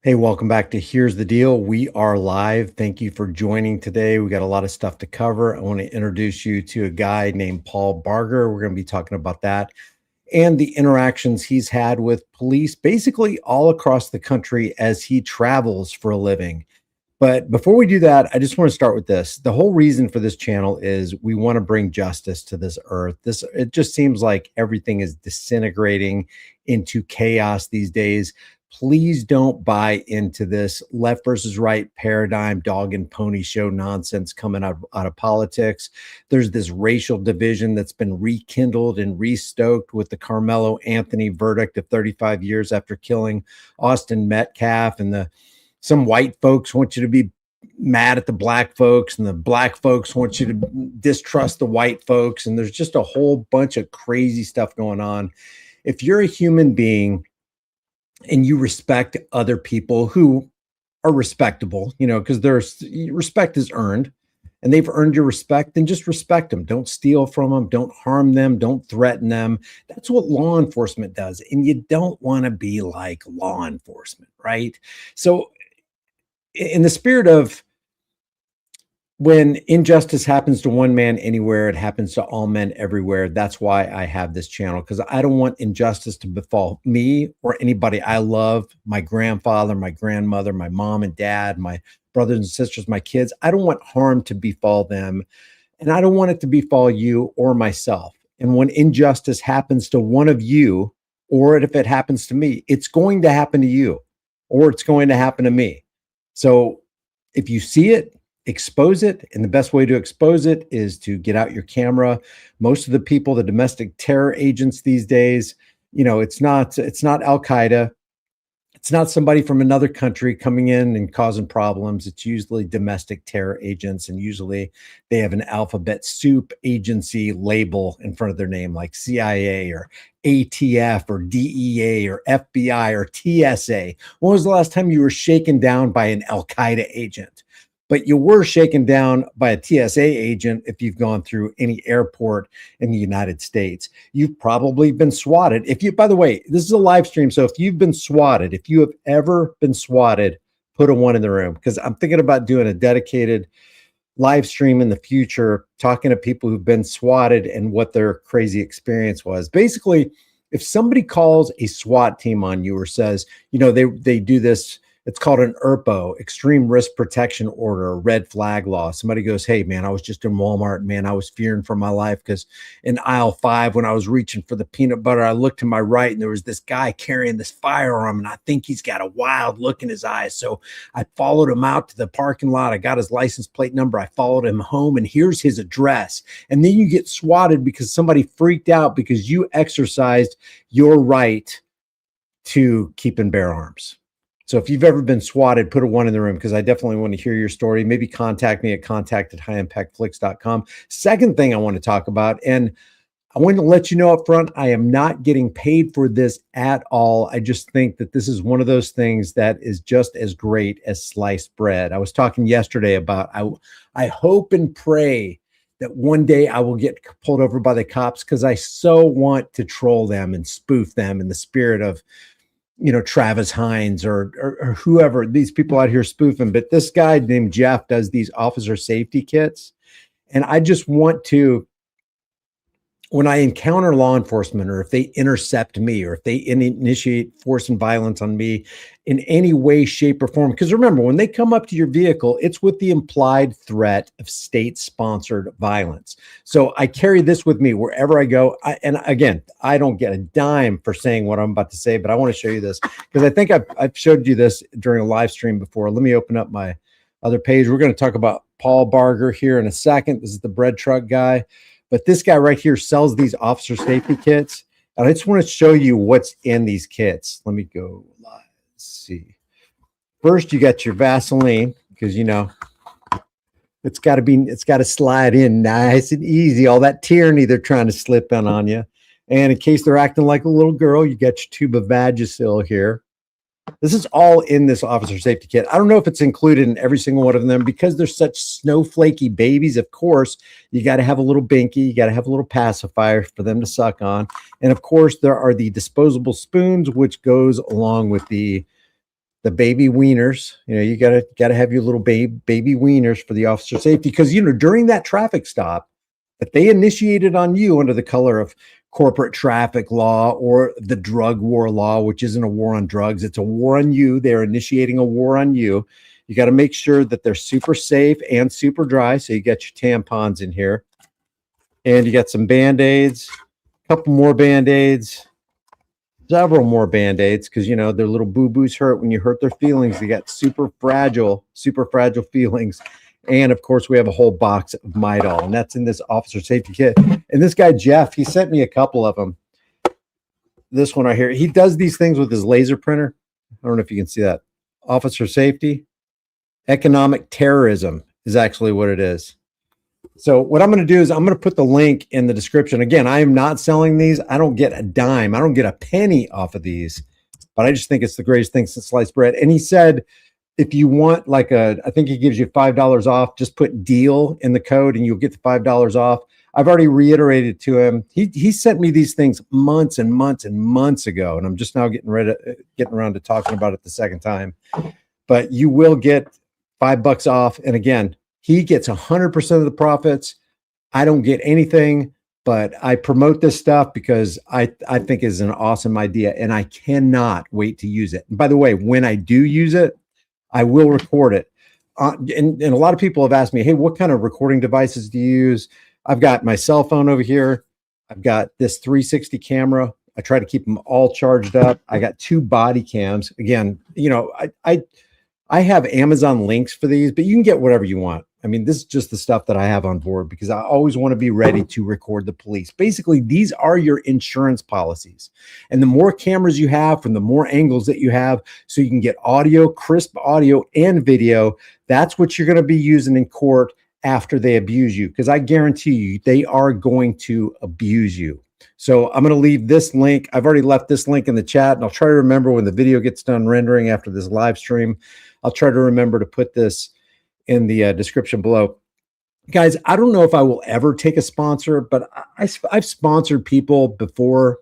Hey, welcome back to Here's the Deal. We are live. Thank you for joining today. We got a lot of stuff to cover. I want to introduce you to a guy named Paul Barger. We're going to be talking about that and the interactions he's had with police basically all across the country as he travels for a living. But before we do that, I just want to start with this. The whole reason for this channel is we want to bring justice to this earth. It just seems like everything is disintegrating into chaos these days. Please don't buy into this left versus right paradigm, dog and pony show nonsense coming out of politics. There's this racial division that's been rekindled and restoked with the Carmelo Anthony verdict of 35 years after killing Austin Metcalf, and some white folks want you to be mad at the black folks, and the black folks want you to distrust the white folks. And there's just a whole bunch of crazy stuff going on. If you're a human being and you respect other people who are respectable, because there's respect is earned and they've earned your respect, then just respect them. Don't steal from them. Don't harm them. Don't threaten them. That's what law enforcement does. And you don't want to be like law enforcement, right? So in the spirit of when injustice happens to one man anywhere, it happens to all men everywhere. That's why I have this channel, because I don't want injustice to befall me or anybody I love, my grandfather, my grandmother, my mom and dad, my brothers and sisters, my kids. I don't want harm to befall them. And I don't want it to befall you or myself. And when injustice happens to one of you, or if it happens to me, it's going to happen to you, or it's going to happen to me. So if you see it, expose it. And the best way to expose it is to get out your camera. Most of the people, the domestic terror agents these days, it's not Al-Qaeda. It's not somebody from another country coming in and causing problems. It's usually domestic terror agents. And usually they have an alphabet soup agency label in front of their name, like CIA or ATF or DEA or FBI or TSA. When was the last time you were shaken down by an Al-Qaeda agent? But you were shaken down by a TSA agent if you've gone through any airport in the United States. You've probably been swatted. By the way, this is a live stream. So if you've been swatted, if you have ever been swatted, put a 1 in the room, because I'm thinking about doing a dedicated live stream in the future, talking to people who've been swatted and what their crazy experience was. Basically, if somebody calls a SWAT team on you or says, they do this, it's called an ERPO, Extreme Risk Protection Order, a red flag law. Somebody goes, hey, man, I was just in Walmart. Man, I was fearing for my life because in aisle 5, when I was reaching for the peanut butter, I looked to my right and there was this guy carrying this firearm, and I think he's got a wild look in his eyes. So I followed him out to the parking lot. I got his license plate number. I followed him home, and here's his address. And then you get swatted because somebody freaked out because you exercised your right to keep and bear arms. So if you've ever been swatted, put a 1 in the room, because I definitely want to hear your story. Maybe contact me at contact@highimpactflix.com. Second thing I want to talk about, and I want to let you know up front, I am not getting paid for this at all. I just think that this is one of those things that is just as great as sliced bread. I was talking yesterday about I hope and pray that one day I will get pulled over by the cops, because I so want to troll them and spoof them in the spirit of Travis Hines or whoever, these people out here spoofing. But this guy named Jeff does these officer safety kits. And I just want to, when I encounter law enforcement, or if they intercept me, or if they initiate force and violence on me in any way, shape, or form, because remember, when they come up to your vehicle, it's with the implied threat of state-sponsored violence. So I carry this with me wherever I go. And again, I don't get a dime for saying what I'm about to say, but I want to show you this, because I think I've showed you this during a live stream before. Let me open up my other page. We're going to talk about Paul Barger here in a second. This is the bread truck guy. But this guy right here sells these officer safety kits. And I just want to show you what's in these kits. Let me go live. Let's see. First, you got your Vaseline, because, it's got to slide in nice and easy. All that tyranny they're trying to slip in on you. And in case they're acting like a little girl, you got your tube of Vagisil here. This is all in this officer safety kit. I don't know if it's included in every single one of them, because they're such snowflakey babies. Of course, you got to have a little binky. You got to have a little pacifier for them to suck on. And of course, there are the disposable spoons, which goes along with the the baby wieners. You know, you gotta have your little baby wieners for the officer safety, because you know during that traffic stop that they initiated on you under the color of corporate traffic law or the drug war law, which isn't a war on drugs, it's a war on you. They're initiating a war on you. You got to make sure that they're super safe and super dry. So you got your tampons in here, and you got some Band-Aids, a couple more Band-Aids, several more Band-Aids, because you know their little boo-boos hurt when you hurt their feelings. They got super fragile feelings. And of course, we have a whole box of Midol, and that's in this officer safety kit. And this guy, Jeff, he sent me a couple of them. This one right here, he does these things with his laser printer. I don't know if you can see that. Officer safety, economic terrorism is actually what it is. So what I'm going to do is I'm going to put the link in the description. Again, I am not selling these. I don't get a dime. I don't get a penny off of these, but I just think it's the greatest thing since sliced bread. And he said, if you want like I think he gives you $5 off, just put deal in the code and you'll get the $5 off. I've already reiterated to him. He sent me these things months and months and months ago, and I'm just now getting around to talking about it the second time. But you will get $5 off. And again, he gets 100% of the profits. I don't get anything, but I promote this stuff because I think it's an awesome idea, and I cannot wait to use it. And by the way, when I do use it, I will record it. And a lot of people have asked me, hey, what kind of recording devices do you use? I've got my cell phone over here. I've got this 360 camera. I try to keep them all charged up. I got 2 body cams. Again, you know, I have Amazon links for these, but you can get whatever you want. I mean, this is just the stuff that I have on board because I always want to be ready to record the police. Basically, these are your insurance policies. And the more cameras you have from the more angles that you have, so you can get audio, crisp audio and video, that's what you're going to be using in court after they abuse you. Because I guarantee you, they are going to abuse you. So I'm going to leave this link. I've already left this link in the chat, and I'll try to remember when the video gets done rendering after this live stream. I'll try to remember to put this in the description below. Guys, I don't know if I will ever take a sponsor, but I've sponsored people before,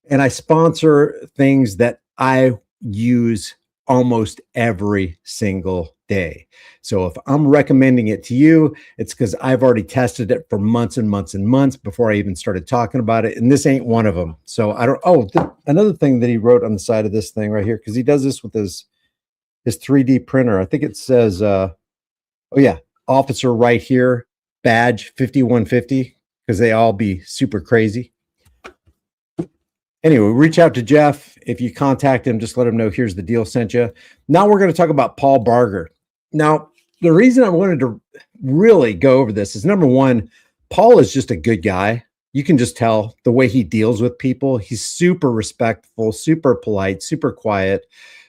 and I sponsor things that I use almost every single day. So if I'm recommending it to you, it's because I've already tested it for months and months and months before I even started talking about it. And this ain't one of them. So I don't, another thing that he wrote on the side of this thing right here, because he does this with his 3D printer. I think it says, oh yeah, officer right here, badge 5150, because they all be super crazy. Anyway, reach out to Jeff. If you contact him, just let him know here's the deal sent you. Now we're going to talk about Paul Barger. Now, the reason I wanted to really go over this is, number one, Paul is just a good guy. You can just tell the way he deals with people. He's super respectful, super polite, super quiet,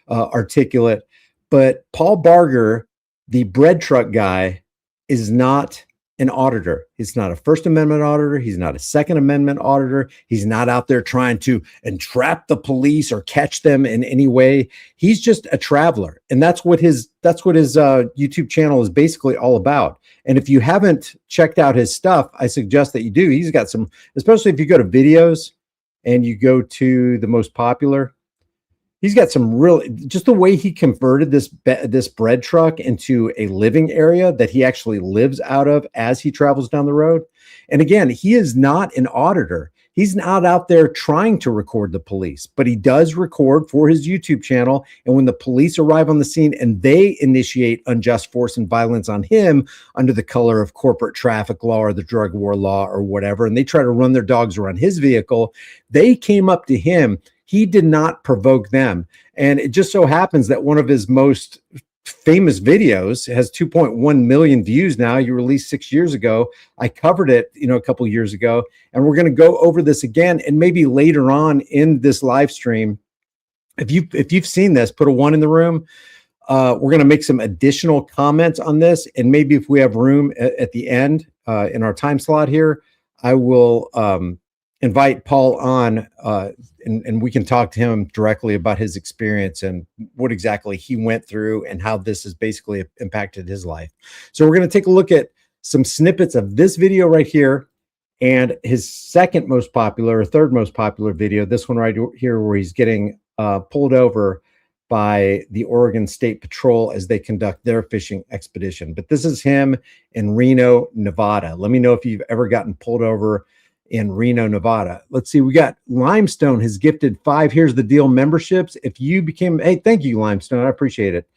articulate. But Paul Barger, the bread truck guy, is not an auditor. He's not a First Amendment auditor. He's not a Second Amendment auditor. He's not out there trying to entrap the police or catch them in any way. He's just a traveler. And that's what his YouTube channel is basically all about. And if you haven't checked out his stuff, I suggest that you do. He's got some, especially if you go to videos and you go to the most popular, he's got some really, just the way he converted this bread truck into a living area that he actually lives out of as he travels down the road. And again, he is not an auditor. He's not out there trying to record the police, but he does record for his YouTube channel. And when the police arrive on the scene and they initiate unjust force and violence on him under the color of corporate traffic law or the drug war law or whatever, and they try to run their dogs around his vehicle, they came up to him. He did not provoke them. And it just so happens that one of his most famous videos has 2.1 million views now. You released 6 years ago. I covered it, a couple years ago, and we're going to go over this again. And maybe later on in this live stream, if you've seen this, put a 1 in the room. We're going to make some additional comments on this. And maybe if we have room at the end in our time slot here, I will invite Paul on and we can talk to him directly about his experience and what exactly he went through and how this has basically impacted his life. So we're going to take a look at some snippets of this video right here and his second most popular or third most popular video, this one right here where he's getting pulled over by the Oregon State Patrol as they conduct their fishing expedition. But this is him in Reno, Nevada. Let me know if you've ever gotten pulled over in Reno, Nevada. Let's see. We got Limestone has gifted 5 Here's the Deal memberships. If you became, hey, thank you, Limestone. I appreciate it.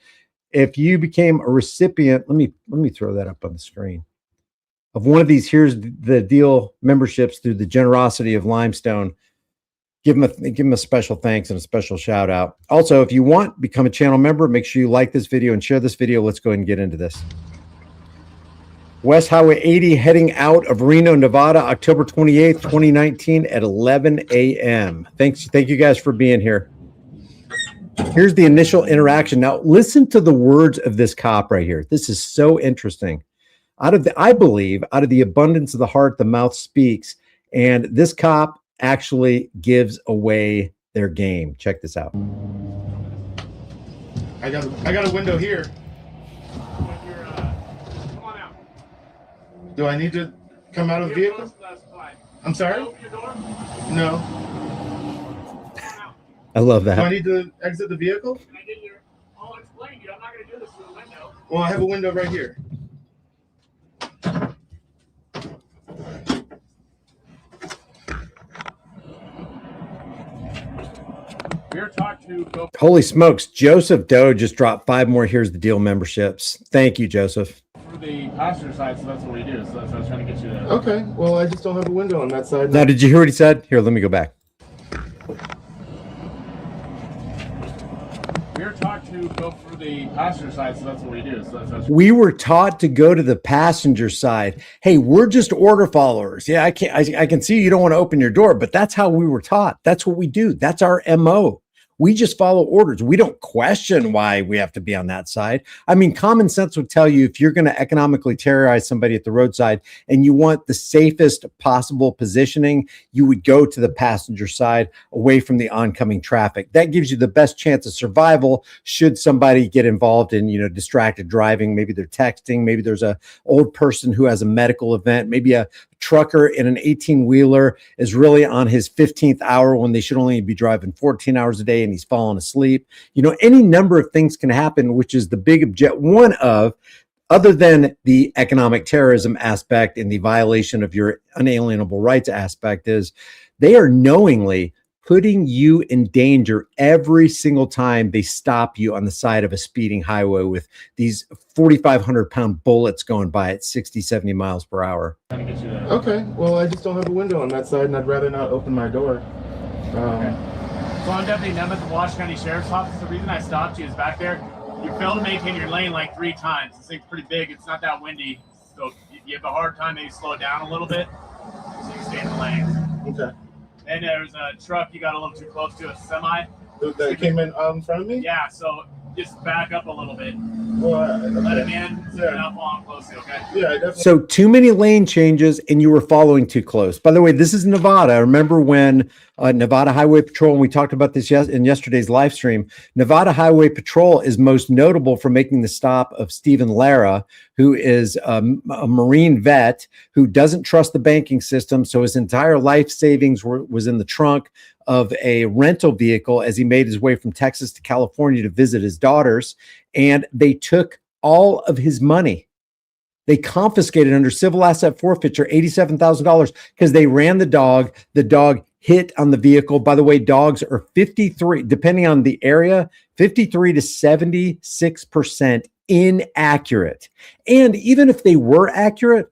If you became a recipient, let me throw that up on the screen, of one of these Here's the Deal memberships through the generosity of Limestone, give him a special thanks and a special shout out. Also, if you want, become a channel member. Make sure you like this video and share this video. Let's go ahead and get into this. West Highway 80 heading out of Reno, Nevada, October 28th, 2019 at 11 a.m. Thank you guys for being here. Here's the initial interaction. Now, listen to the words of this cop right here. This is so interesting. I believe out of the abundance of the heart, the mouth speaks. And this cop actually gives away their game. Check this out. I got a window here. Come on out. Do I need to come out of the vehicle? I'm sorry? No. I love Do I that. need to exit the vehicle? I'll explain to you. I'm not going to do this through the window. Well, I have a window right here. We're taught to go Holy smokes. Joseph Doe just dropped 5 more Here's the Deal memberships. Thank you, Joseph. through the passenger side, so that's what we do. So that's what I was trying to get you to. Okay. Well, I just don't have a window on that side. Now, did you hear what he said? Here, let me go back. We're taught to go through the passenger side, so that's what we do. So that's what I was We were taught to go to the passenger side. Hey, we're just order followers. Yeah, I can see you don't want to open your door, but that's how we were taught. That's what we do. That's our MO. We just follow orders. We don't question why we have to be on that side. I mean, common sense would tell you if you're going to economically terrorize somebody at the roadside and you want the safest possible positioning, you would go to the passenger side away from the oncoming traffic. That gives you the best chance of survival should somebody get involved in, distracted driving. Maybe they're texting. Maybe there's a old person who has a medical event. Maybe a trucker in an 18-wheeler is really on his 15th hour when they should only be driving 14 hours a day and he's falling asleep. Any number of things can happen, which is the big one of, other than the economic terrorism aspect and the violation of your unalienable rights aspect, is they are knowingly putting you in danger every single time they stop you on the side of a speeding highway with these 4,500-pound bullets going by at 60, 70 miles per hour. trying to get you to. Okay. Well, I just don't have a window on that side, and I'd rather not open my door. Okay. So I'm Deputy Nemeth of Washington County Sheriff's Office. The reason I stopped you is back there, you failed to maintain your lane like 3 times. This thing's pretty big. It's not that windy. So if you have a hard time, maybe slow it down a little bit so you can stay in the lane. Okay. Then there's a truck you got a little too close to, a semi. That came in front of me? Yeah, so just back up a little bit. Well, Let him in, so Yeah. you're not following closely, okay? Yeah, I definitely. So too many lane changes and you were following too close. By the way, this is Nevada. Remember when Nevada Highway Patrol, and we talked about this in yesterday's live stream, Nevada Highway Patrol is most notable for making the stop of Stephen Lara, who is a Marine vet who doesn't trust the banking system. So his entire life savings was in the trunk of a rental vehicle as he made his way from Texas to California to visit his daughters. And they took all of his money. They confiscated under civil asset forfeiture $87,000 because they ran the dog. The dog hit on the vehicle. By the way, dogs are 53, depending on the area, 53 to 76% inaccurate. And even if they were accurate,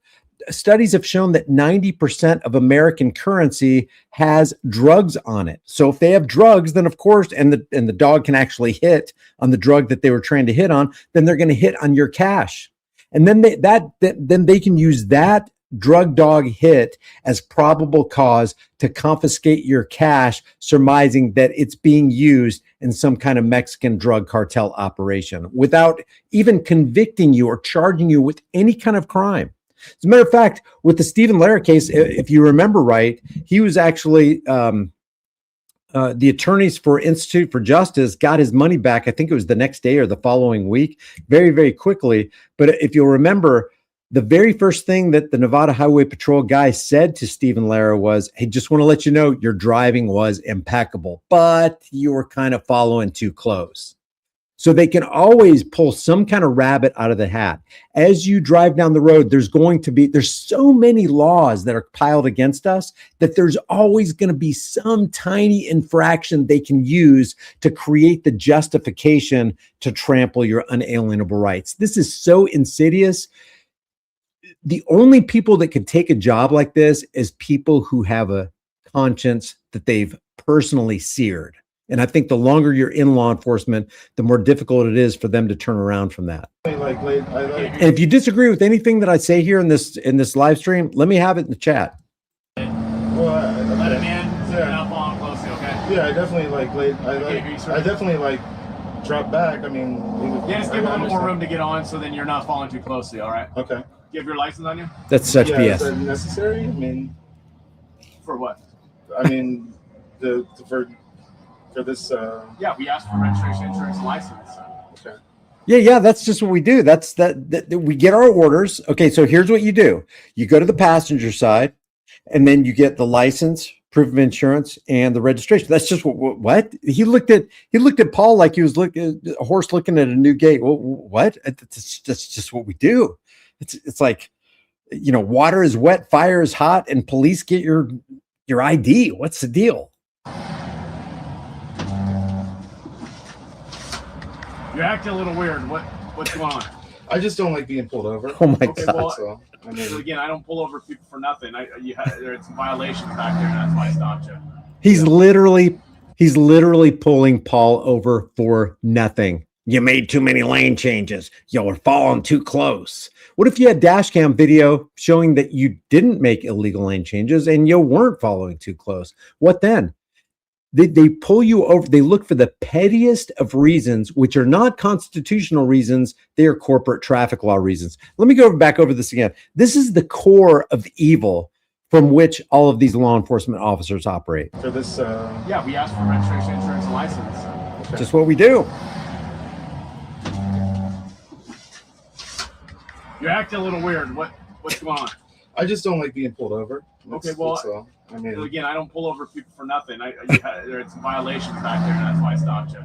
studies have shown that 90% of American currency has drugs on it. So if they have drugs, then of course, and the dog can actually hit on the drug that they were trying to hit on, then they're going to hit on your cash. And then they can use that drug dog hit as probable cause to confiscate your cash, surmising that it's being used in some kind of Mexican drug cartel operation without even convicting you or charging you with any kind of crime. As a matter of fact, with the Stephen Lara case, if you remember right, he was actually the attorneys for Institute for Justice got his money back. I think it was the next day or the following week, very, very quickly. But if you'll remember, the very first thing that the Nevada Highway Patrol guy said to Stephen Lara was, "Hey, just want to let you know your driving was impeccable, but you were kind of following too close." So they can always pull some kind of rabbit out of the hat. As you drive down the road, there's so many laws that are piled against us that there's always going to be some tiny infraction they can use to create the justification to trample your unalienable rights. This is so insidious. The only people that could take a job like this is people who have a conscience that they've personally seared. And I think the longer you're in law enforcement, the more difficult it is for them to turn around from that. And if you disagree with anything that I say here in this live stream, let me have it in the chat. Well, Let him in. Yeah. You're not following closely, okay? yeah, I definitely drop back. I mean, Yeah, just give him a little more room to get on, so then you're not following too closely. All right. Okay. Do you have your license on you? That's such Yeah, is BS. that necessary? I mean, For what? For this. Yeah, we asked for registration, insurance, and license. Okay. Yeah, that's just what we do. That we get our orders. Okay, so here's what you do. You go to the passenger side, and then you get the license, proof of insurance, and the registration. That's just what he looked at Paul like he was looking a horse looking at a new gate. What? That's just what we do. It's like, water is wet, fire is hot, and police get your ID. What's the deal? You're acting a little weird. What's going on? I just don't like being pulled over. Oh my Okay, God. well, So, I mean, So again, I don't pull over people for nothing. There's violations back there, and that's why I stopped you. He's literally pulling Paul over for nothing. You made too many lane changes. You were following too close. What if you had dash cam video showing that you didn't make illegal lane changes and you weren't following too close? What then? They pull you over. They look for the pettiest of reasons, which are not constitutional reasons. They are corporate traffic law reasons. Let me go back over this again. This is the core of evil from which all of these law enforcement officers operate. for this. Yeah, we asked for registration, insurance, and license. Okay. Just what we do. You're acting a little weird. What's going on? I just don't like being pulled over. Okay, well, that's all. I mean, Again, I don't pull over people for nothing. There's violations back there, and that's why I stopped you.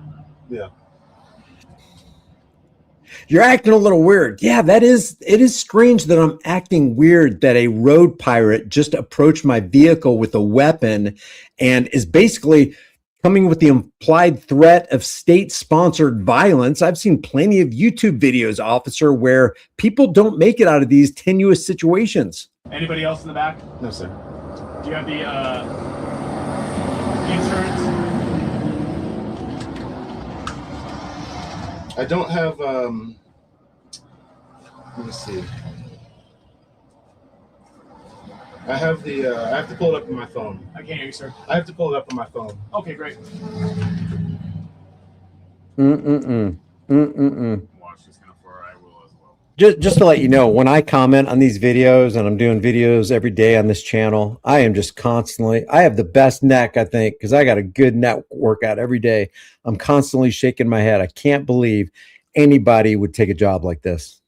yeah. You're acting a little weird. Yeah, it is strange that I'm acting weird that a road pirate just approached my vehicle with a weapon and is basically coming with the implied threat of state-sponsored violence. I've seen plenty of YouTube videos, officer, where people don't make it out of these tenuous situations. Anybody else in the back? No, sir. Do you have the insurance? I don't have. Let me see. I have the. I have to pull it up on my phone. I can't hear you, sir. I have to pull it up on my phone. Okay, great. Watch this kind of far. I will as well. Just to let you know, when I comment on these videos, and I'm doing videos every day on this channel, I am just constantly, I have the best neck, I think, because I got a good neck workout every day. I'm constantly shaking my head. I can't believe anybody would take a job like this.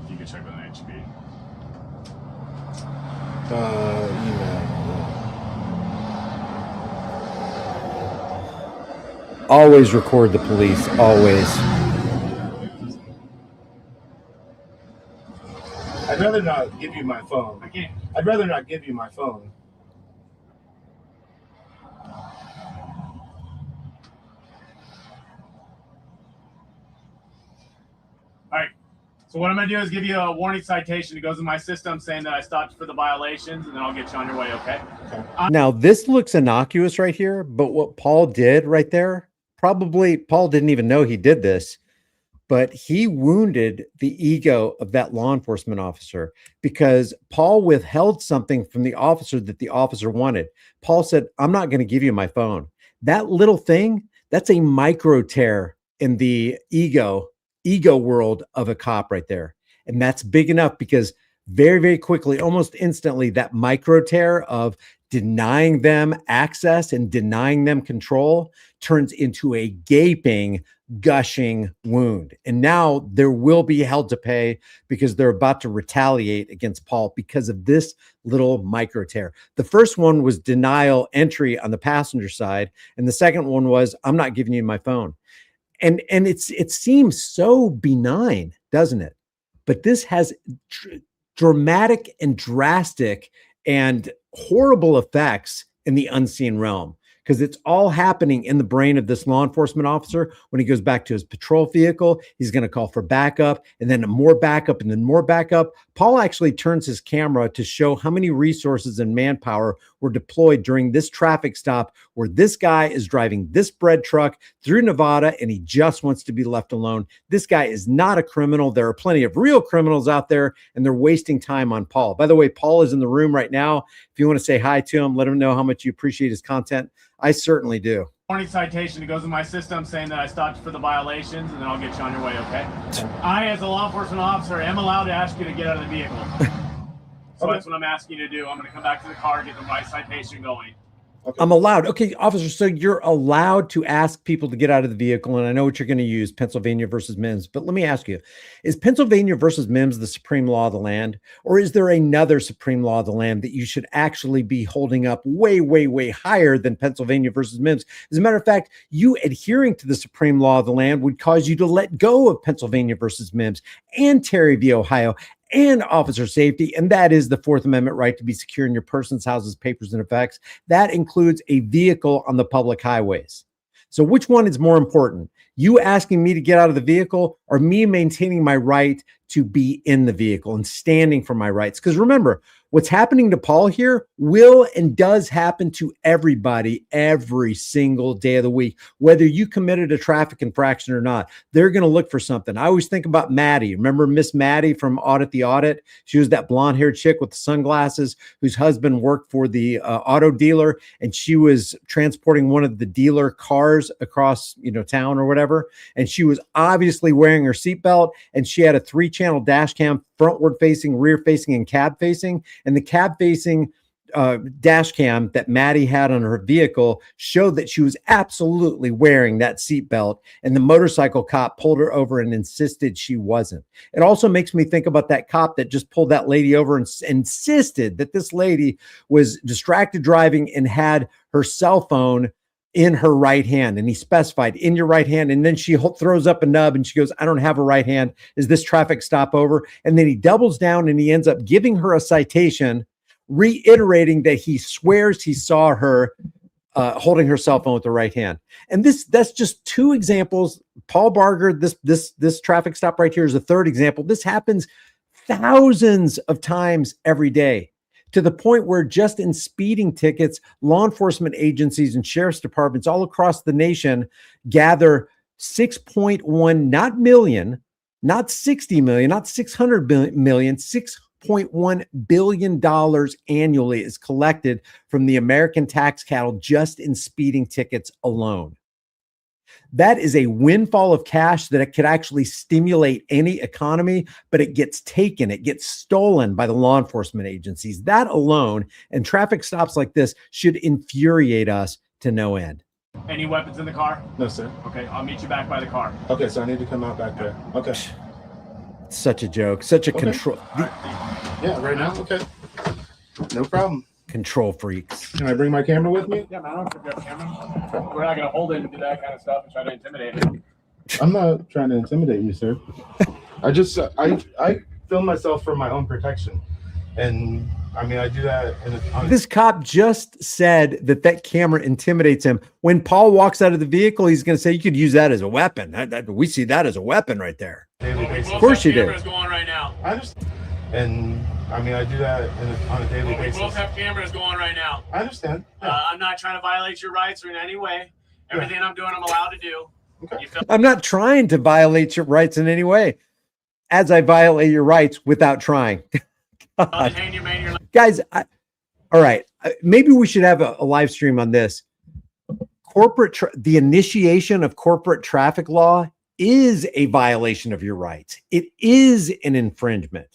You can check with an HB. Email. Always record the police, always. I'd rather not give you my phone. I can't. I'd rather not give you my phone. All right. So what I'm going to do is give you a warning citation. It goes in my system saying that I stopped you for the violations, and then I'll get you on your way, okay? Now, this looks innocuous right here, but what Paul did right there, probably Paul didn't even know he did this, but he wounded the ego of that law enforcement officer because Paul withheld something from the officer that the officer wanted. Paul said, I'm not going to give you my phone. That little thing, that's a micro tear in the ego world of a cop right there. And that's big enough because very, very quickly, almost instantly, that micro tear of denying them access and denying them control turns into a gaping, gushing wound. And now there will be hell to pay because they're about to retaliate against Paul because of this little micro tear. The first one was denial entry on the passenger side. And the second one was, I'm not giving you my phone. And it seems so benign, doesn't it? But this has dramatic and drastic and horrible effects in the unseen realm, because it's all happening in the brain of this law enforcement officer. When he goes back to his patrol vehicle, he's going to call for backup, and then more backup, and then more backup. Paul actually turns his camera to show how many resources and manpower were deployed during this traffic stop, where this guy is driving this bread truck through Nevada and he just wants to be left alone. This guy is not a criminal. There are plenty of real criminals out there, and they're wasting time on Paul. By the way, Paul is in the room right now. If you want to say hi to him, let him know how much you appreciate his content. I certainly do. Warning citation. It goes in my system saying that I stopped for the violations, and then I'll get you on your way, okay? I, as a law enforcement officer, am allowed to ask you to get out of the vehicle. So that's what I'm asking you to do. I'm going to come back to the car, get the right citation going. Okay. I'm allowed. Okay, officer, so you're allowed to ask people to get out of the vehicle, and I know what you're going to use, Pennsylvania versus Mims, but let me ask you, is Pennsylvania versus Mims the supreme law of the land, or is there another supreme law of the land that you should actually be holding up way, way, way higher than Pennsylvania versus Mims? As a matter of fact, you adhering to the supreme law of the land would cause you to let go of Pennsylvania versus Mims and Terry v. Ohio and officer safety, and that is the Fourth Amendment right to be secure in your persons, houses, papers, and effects. That includes a vehicle on the public highways. So which one is more important? You asking me to get out of the vehicle, or me maintaining my right to be in the vehicle and standing for my rights? Because remember, what's happening to Paul here will and does happen to everybody every single day of the week, whether you committed a traffic infraction or not. They're going to look for something. I always think about Maddie. Remember Miss Maddie from Audit the Audit? She was that blonde-haired chick with the sunglasses whose husband worked for the auto dealer, and she was transporting one of the dealer cars across, town or whatever. And she was obviously wearing her seatbelt, and she had a 3-channel dash cam, frontward facing, rear facing, and cab facing. And the cab facing dash cam that Maddie had on her vehicle showed that she was absolutely wearing that seatbelt, and the motorcycle cop pulled her over and insisted she wasn't. It also makes me think about that cop that just pulled that lady over and insisted that this lady was distracted driving and had her cell phone in her right hand, and he specified in your right hand. And then she throws up a nub and she goes, "I don't have a right hand. Is this traffic stop over?" And then he doubles down and he ends up giving her a citation, reiterating that he swears he saw her holding her cell phone with the right hand. And that's just 2 examples. Paul Barger, this traffic stop right here is a 3rd example. This happens thousands of times every day, to the point where just in speeding tickets, law enforcement agencies and sheriff's departments all across the nation gather 6.1, not million, not 60 million, not 600 million, $6.1 billion annually is collected from the American tax cattle just in speeding tickets alone. That is a windfall of cash that it could actually stimulate any economy, but it gets taken, it gets stolen by the law enforcement agencies. That alone, and traffic stops like this, should infuriate us to no end. Any weapons in the car? No, sir. Okay, I'll meet you back by the car. Okay, so I need to come out back there. Okay. Such a joke, such a control. Yeah, right now? Okay. No problem. Control freaks. Can I bring my camera with me? Yeah, man, I don't think we have a camera. We're not going to hold it and do that kind of stuff and try to intimidate him. I'm not trying to intimidate you, sir. I film myself for my own protection. And I mean, I do that. This cop just said that camera intimidates him. When Paul walks out of the vehicle, he's going to say, "You could use that as a weapon." We see that as a weapon right there. Of course you do. Cameras going right now. I understand. And I mean, I do that on a daily basis. We both have cameras going right now. I understand. Yeah. I'm not trying to violate your rights or in any way. Everything I'm doing, I'm allowed to do. Okay. I'm not trying to violate your rights in any way, as I violate your rights without trying. Guys, all right. Maybe we should have a live stream on this. The initiation of corporate traffic law is a violation of your rights. It is an infringement.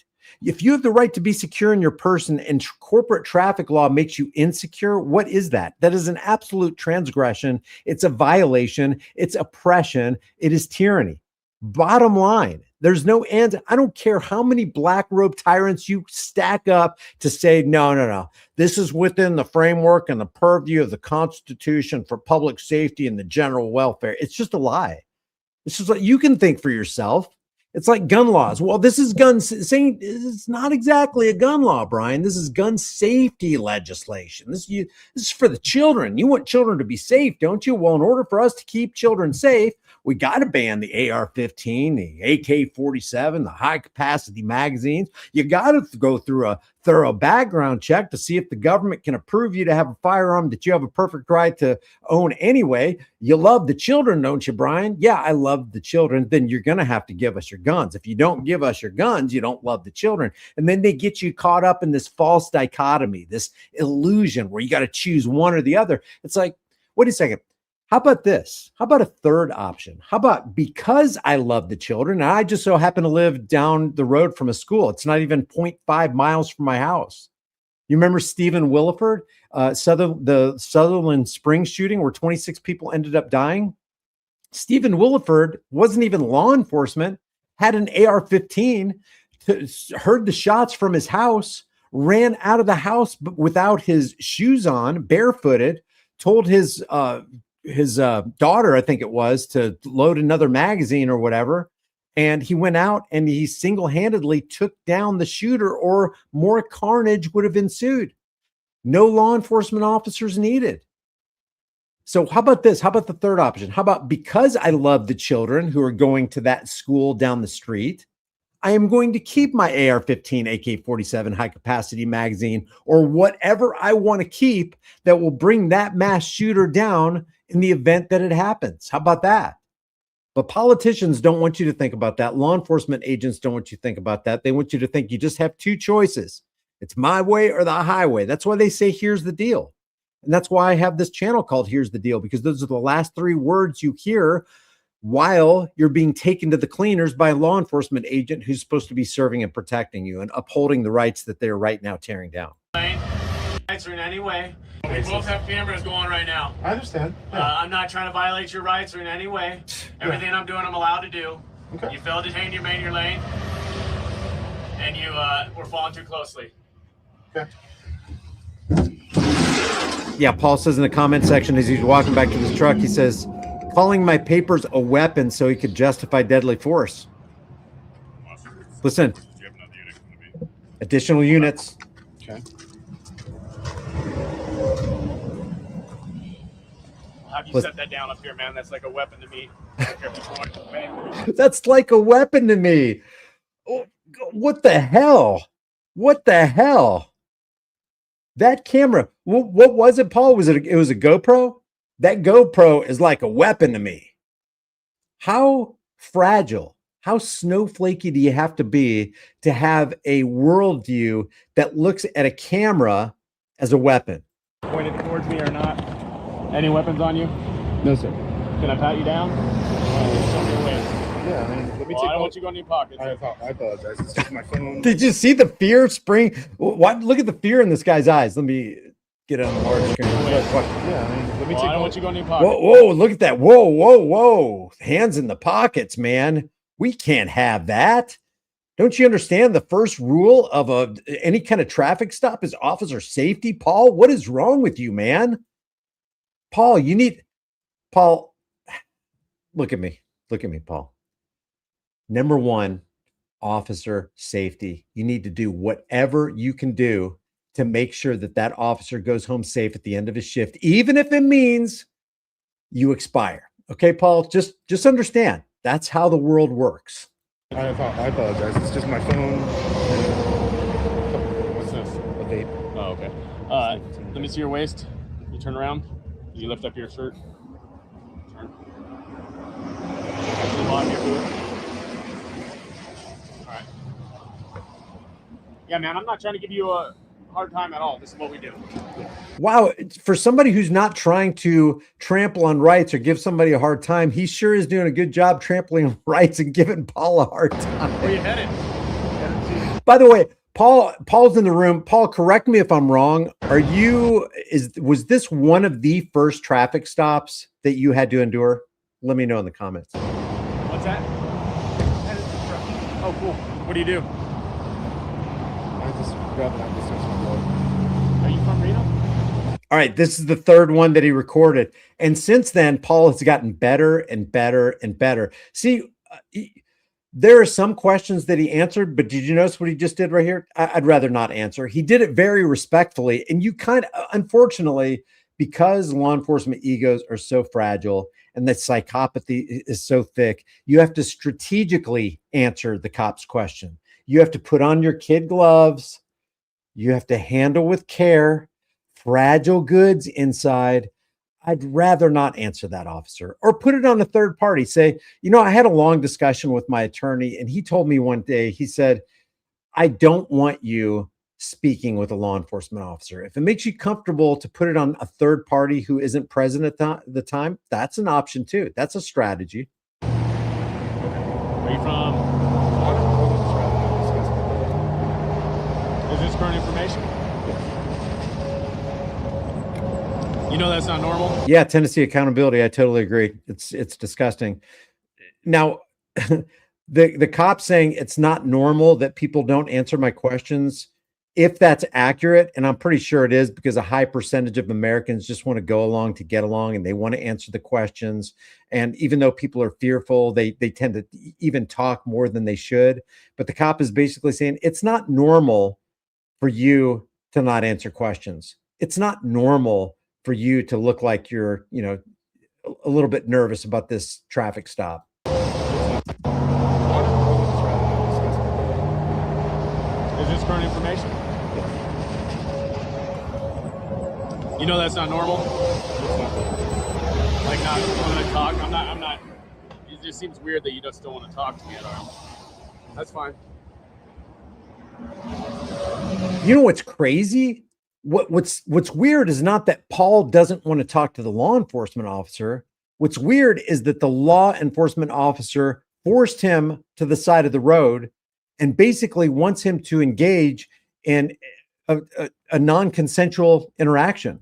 If you have the right to be secure in your person and corporate traffic law makes you insecure, what is that? That is an absolute transgression. It's a violation. It's oppression. It is tyranny. Bottom line, there's no end. I don't care how many black robe tyrants you stack up to say, no. This is within the framework and the purview of the Constitution for public safety and the general welfare. It's just a lie. It's just like you can think for yourself. It's like gun laws. Well, this is saying it's not exactly a gun law, Brian. This is gun safety legislation. This is for the children. You want children to be safe, don't you? Well, in order for us to keep children safe, we got to ban the AR-15, the AK-47, the high-capacity magazines. You got to go through a thorough background check to see if the government can approve you to have a firearm that you have a perfect right to own anyway. You love the children, don't you, Brian? Yeah, I love the children. Then you're going to have to give us your guns. If you don't give us your guns, you don't love the children. And then they get you caught up in this false dichotomy, this illusion where you got to choose one or the other. It's like, wait a second. How about this? How about a third option? How about because I love the children, and I just so happen to live down the road from a school. It's not even 0.5 miles from my house. You remember Stephen Williford, the Sutherland Springs shooting where 26 people ended up dying? Stephen Williford wasn't even law enforcement, had an AR-15, heard the shots from his house, ran out of the house without his shoes on, barefooted, told his daughter, I think it was, to load another magazine or whatever. And he went out and he single-handedly took down the shooter, or more carnage would have ensued. No law enforcement officers needed. So how about this? How about the third option? How about because I love the children who are going to that school down the street, I am going to keep my AR-15, AK-47 high-capacity magazine, or whatever I want to keep that will bring that mass shooter down in the event that it happens. How about that? But politicians don't want you to think about that. Law enforcement agents don't want you to think about that. They want you to think you just have two choices. It's my way or the highway. That's why they say, here's the deal. And that's why I have this channel called Here's the Deal, because those are the last three words you hear while you're being taken to the cleaners by a law enforcement agent who's supposed to be serving and protecting you and upholding the rights that they're right now tearing down. Rights are in any way. We both have cameras going right now. I understand. Yeah. I'm not trying to violate your rights or in any way. Everything I'm doing, I'm allowed to do. Okay. You failed to maintain your lane, and you were following too closely. Okay. Yeah, Paul says in the comment section as he's walking back to his truck, he says, calling my papers a weapon so he could justify deadly force. Listen, additional units. Okay. Have you set that down up here, man? That's like a weapon to me. I don't care if you want it, man. That's like a weapon to me. Oh, what the hell? What the hell? That camera, what was it, Paul? It was a GoPro? That GoPro is like a weapon to me. How fragile, how snowflakey do you have to be to have a worldview that looks at a camera as a weapon? Pointed towards me or not? Any weapons on you? No, sir. Can I pat you down? Show me your waist. Yeah, I mean, let me Well, take. I don't want you going in your pockets. I apologize. It's just my phone. Did you see the fear spring? What? Look at the fear in this guy's eyes. Let me get it on the large screen. Yeah, I mean, let me Well, take. I don't want you going in your pockets. Whoa, whoa, look at that. Whoa, whoa, whoa. Hands in the pockets, man. We can't have that. Don't you understand the first rule of any kind of traffic stop is officer safety? Paul, what is wrong with you, man? Paul, Paul, look at me. Look at me, Paul. Number one, officer safety. You need to do whatever you can do to make sure that that officer goes home safe at the end of his shift, even if it means you expire. Okay, Paul, just understand that's how the world works. I apologize. It's just my phone. What's this? A vape. Oh, okay. Let me see your waist. You turn around. You lift up your shirt. Turn. Lock your boot. All right. Yeah, man, I'm not trying to give you a hard time at all. This is what we do. Wow. For somebody who's not trying to trample on rights or give somebody a hard time, he sure is doing a good job trampling on rights and giving Paul a hard time. Where you headed? By the way, Paul's in the room. Paul, correct me if I'm wrong. Was this one of the first traffic stops that you had to endure? Let me know in the comments. What's that? Oh, cool. What do you do? I just grabbed that distance from the road. Are you from Reno? All right, this is the third one that he recorded. And since then, Paul has gotten better and better and better. See, there are some questions that he answered, but did you notice what he just did right here? I'd rather not answer. He did it very respectfully. And you kind of, unfortunately, because law enforcement egos are so fragile and the psychopathy is so thick, you have to strategically answer the cop's question. You have to put on your kid gloves. You have to handle with care, fragile goods inside. I'd rather not answer that, officer, or put it on a third party. Say, I had a long discussion with my attorney, and he told me one day, he said, I don't want you speaking with a law enforcement officer. If it makes you comfortable to put it on a third party who isn't present at the time, that's an option too. That's a strategy. Where are you from? Is this current information? You know that's not normal? Yeah, Tennessee accountability. I totally agree. It's disgusting. Now, the cop saying it's not normal that people don't answer my questions. If that's accurate, and I'm pretty sure it is, because a high percentage of Americans just want to go along to get along and they want to answer the questions. And even though people are fearful, they tend to even talk more than they should. But the cop is basically saying it's not normal for you to not answer questions. It's not normal for you to look like you're, a little bit nervous about this traffic stop. Is this current information? You know that's not normal? Like not wanting to talk? I'm not. It just seems weird that you just don't want to talk to me at all. That's fine. You know what's crazy? What's weird is not that Paul doesn't want to talk to the law enforcement officer. What's weird is that the law enforcement officer forced him to the side of the road and basically wants him to engage in a non-consensual interaction.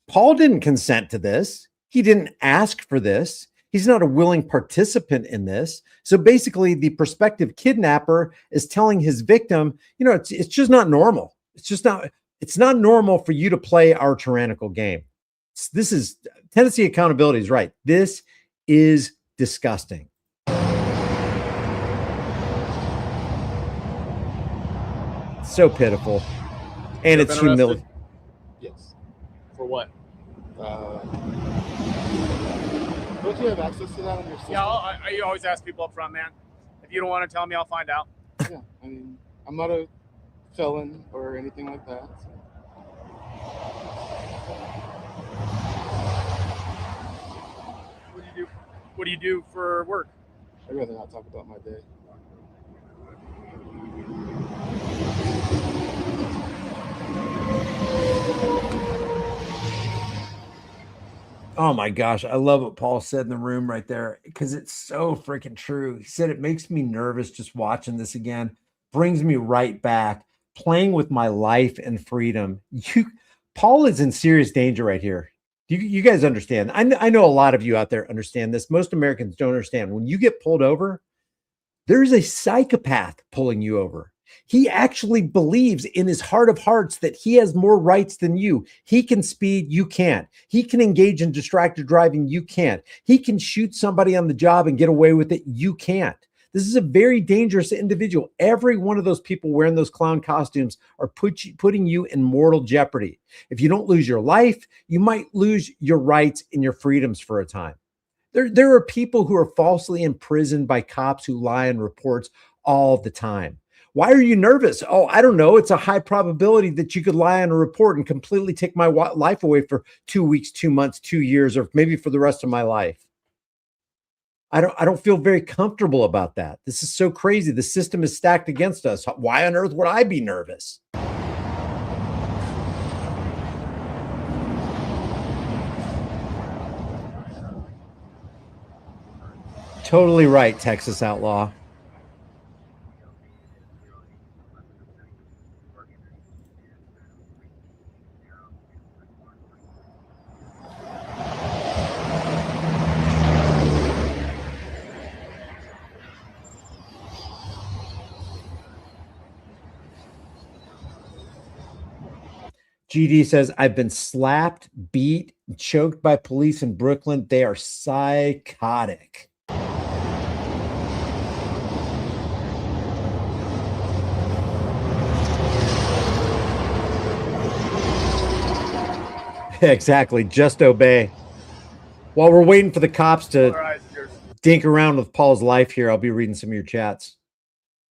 Paul didn't consent to this. He didn't ask for this. He's not a willing participant in this. So basically, the prospective kidnapper is telling his victim, it's just not normal. It's not normal for you to play our tyrannical game. This is Tennessee accountability is right. This is disgusting. So pitiful. And it's humiliating. Yes. For what? Don't you have access to that on your system? Yeah, I always ask people up front, man. If you don't want to tell me, I'll find out. Yeah, I mean, I'm not a felon or anything like that. So. What do you do for work? I'd rather not talk about my day. Oh my gosh, I love what Paul said in the room right there, because it's so freaking true. He said it makes me nervous just watching this again, brings me right back, playing with my life and freedom. Paul is in serious danger right here. You guys understand? I know a lot of you out there understand this. Most Americans don't understand. When you get pulled over, there's a psychopath pulling you over. He actually believes in his heart of hearts that he has more rights than you. He can speed, you can't. He can engage in distracted driving, you can't. He can shoot somebody on the job and get away with it, you can't. This is a very dangerous individual. Every one of those people wearing those clown costumes are putting you in mortal jeopardy. If you don't lose your life, you might lose your rights and your freedoms for a time. There are people who are falsely imprisoned by cops who lie on reports all the time. Why are you nervous? Oh, I don't know. It's a high probability that you could lie on a report and completely take my life away for 2 weeks, 2 months, 2 years, or maybe for the rest of my life. I don't feel very comfortable about that. This is so crazy. The system is stacked against us. Why on earth would I be nervous? Totally right, Texas outlaw. GD says, I've been slapped, beat, choked by police in Brooklyn. They are psychotic. Exactly. Just obey. While we're waiting for the cops to dink around with Paul's life here, I'll be reading some of your chats.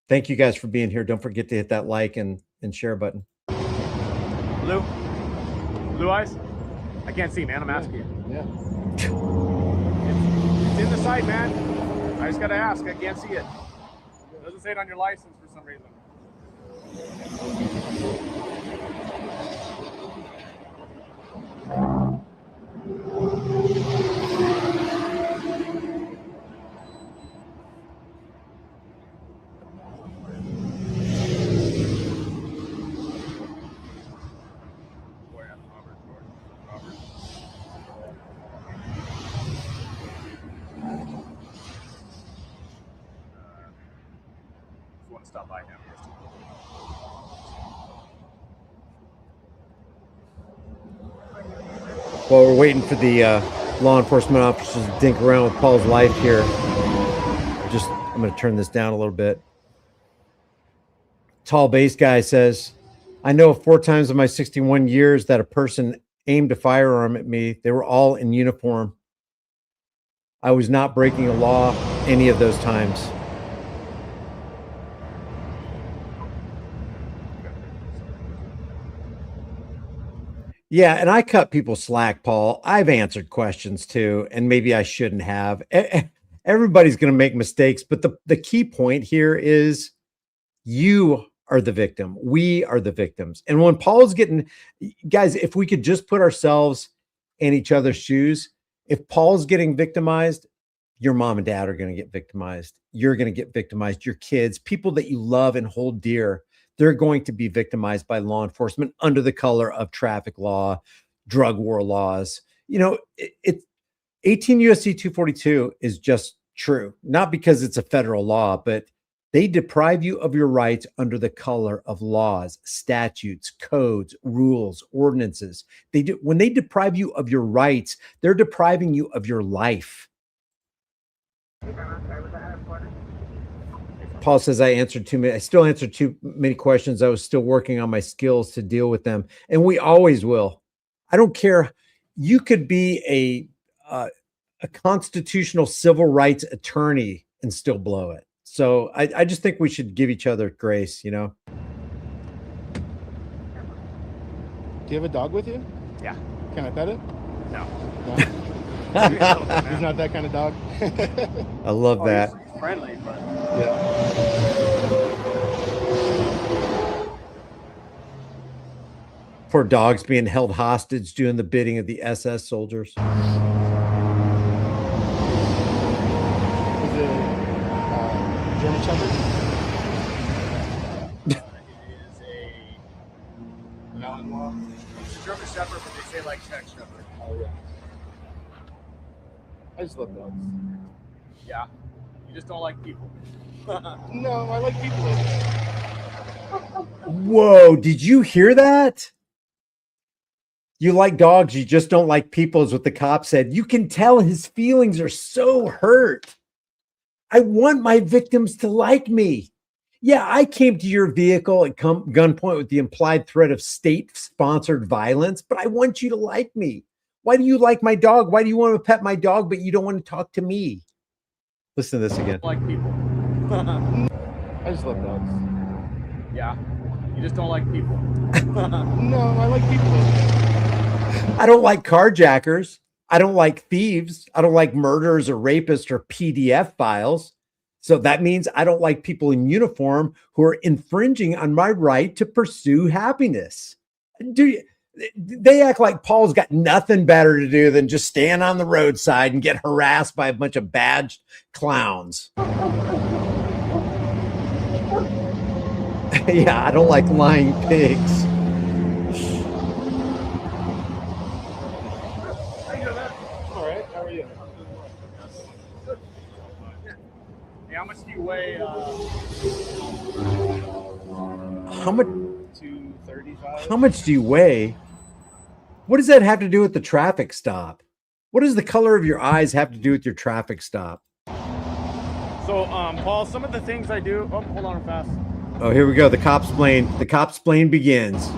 Thank you guys for being here. Don't forget to hit that like and share button. Blue? Blue eyes? I can't see, man. I'm asking you. Yeah. It's in the sight, man. I just gotta ask. I can't see it. It doesn't say it on your license for some reason. Want to stop by now? While we're waiting for the law enforcement officers to dink around with Paul's life here, I'm going to turn this down a little bit. Tall base guy says, I know 4 times in my 61 years that a person aimed a firearm at me. They were all in uniform. I was not breaking a law any of those times. Yeah, and I cut people slack, Paul. I've answered questions too, and maybe I shouldn't have. Everybody's going to make mistakes, but the key point here is you are the victim. We are the victims. And when Paul's getting, guys, if we could just put ourselves in each other's shoes, if Paul's getting victimized, your mom and dad are going to get victimized. You're going to get victimized. Your kids, people that you love and hold dear, they're going to be victimized by law enforcement under the color of traffic law, drug war laws. You know, 18 USC 242 is just true, not because it's a federal law, but they deprive you of your rights under the color of laws, statutes, codes, rules, ordinances. When they deprive you of your rights, they're depriving you of your life. Paul says, I still answered too many questions. I was still working on my skills to deal with them. And we always will. I don't care. You could be a constitutional civil rights attorney and still blow it. So I just think we should give each other grace, you know? Do you have a dog with you? Yeah. Can I pet it? No. He's not that kind of dog. I love that. He's friendly, but Yeah. Poor dogs being held hostage doing the bidding of the SS soldiers. Is it German Shepherd? it is a Malinois. It's a German Shepherd, but they say like Czech Shepherd. Oh yeah. I just love dogs. Yeah. You just don't like people. No, I like people. Whoa, did you hear that? You like dogs, you just don't like people, is what the cop said. You can tell his feelings are so hurt. I want my victims to like me. Yeah, I came to your vehicle at gunpoint with the implied threat of state-sponsored violence, but I want you to like me. Why do you like my dog? Why do you want to pet my dog, but you don't want to talk to me? Listen to this again. Like people. I just love dogs. Yeah. You just don't like people. No, I like people. I don't like carjackers. I don't like thieves. I don't like murderers or rapists or PDF files. So that means I don't like people in uniform who are infringing on my right to pursue happiness. They act like Paul's got nothing better to do than just stand on the roadside and get harassed by a bunch of badged clowns. Yeah, I don't like lying pigs. All right, how are you? Hey, how much do you weigh? How much? 235. How much do you weigh? What does that have to do with the traffic stop? What does the color of your eyes have to do with your traffic stop? So, Paul, some of the things I do. Oh, hold on fast. Oh, here we go. The cop's plane. The cop's plane begins.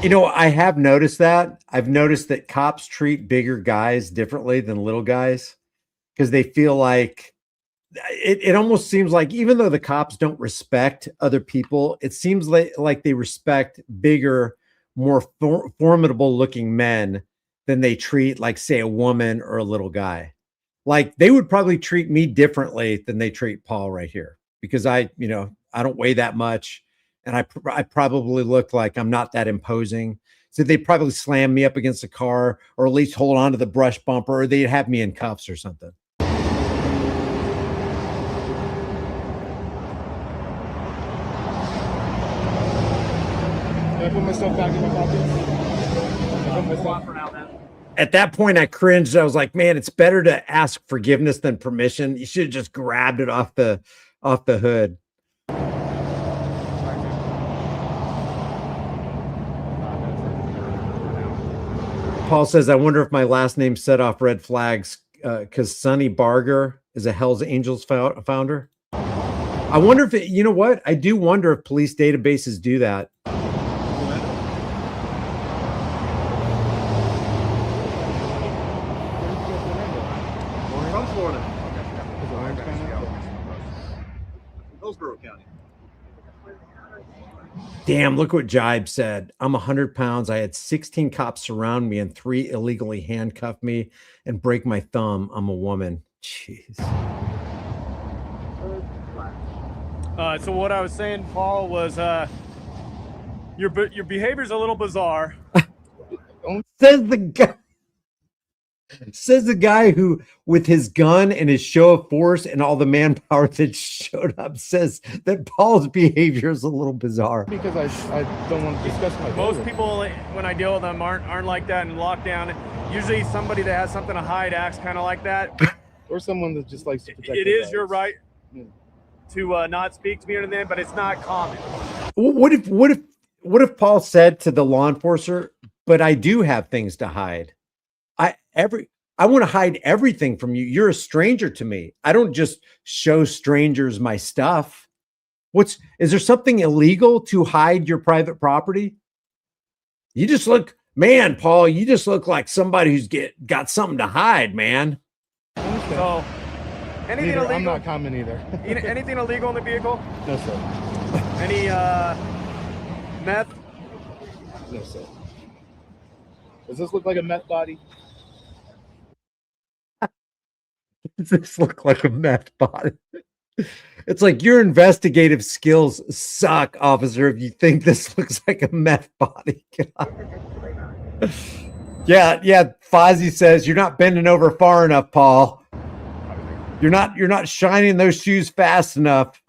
You know, I have noticed that. I've noticed that cops treat bigger guys differently than little guys because they feel like it almost seems like even though the cops don't respect other people, it seems like they respect bigger, more formidable looking men than they treat, like, say, a woman or a little guy. Like they would probably treat me differently than they treat Paul right here because I don't weigh that much. And I probably look like I'm not that imposing. So they'd probably slam me up against a car or at least hold on to the brush bumper, or they'd have me in cuffs or something. Can I put myself back in my pocket? At that point, I cringed. I was like, man, it's better to ask forgiveness than permission. You should have just grabbed it off the hood. Paul says, I wonder if my last name set off red flags because Sonny Barger is a Hells Angels founder. I wonder if you know what? I do wonder if police databases do that. From Florida. Hillsborough County. Damn, look what Jibe said. I'm 100 pounds. I had 16 cops surround me and 3 illegally handcuff me and break my thumb. I'm a woman. Jeez. So what I was saying, Paul, was your behavior's a little bizarre. Says the guy who, with his gun and his show of force and all the manpower that showed up, says that Paul's behavior is a little bizarre. Because I don't want to discuss my Most business. people, when I deal with them, aren't like that in lockdown. Usually somebody that has something to hide acts kind of like that. Or someone that just likes to protect It their is your rights. right to not speak to me or anything, but it's not common. What if Paul said to the law enforcer, but I do have things to hide. I want to hide everything from you. You're a stranger to me. I don't just show strangers my stuff. Is there something illegal to hide your private property? You just look, man, Paul, you just look like somebody who's got something to hide, man. So anything Neither, illegal? I'm not common either. Anything illegal in the vehicle? No, sir. Any meth? No, sir. Does this look like a meth body? Does this look like a meth body? It's like your investigative skills suck, officer, if you think this looks like a meth body. Yeah. Fozzie says you're not bending over far enough, Paul. You're not shining those shoes fast enough.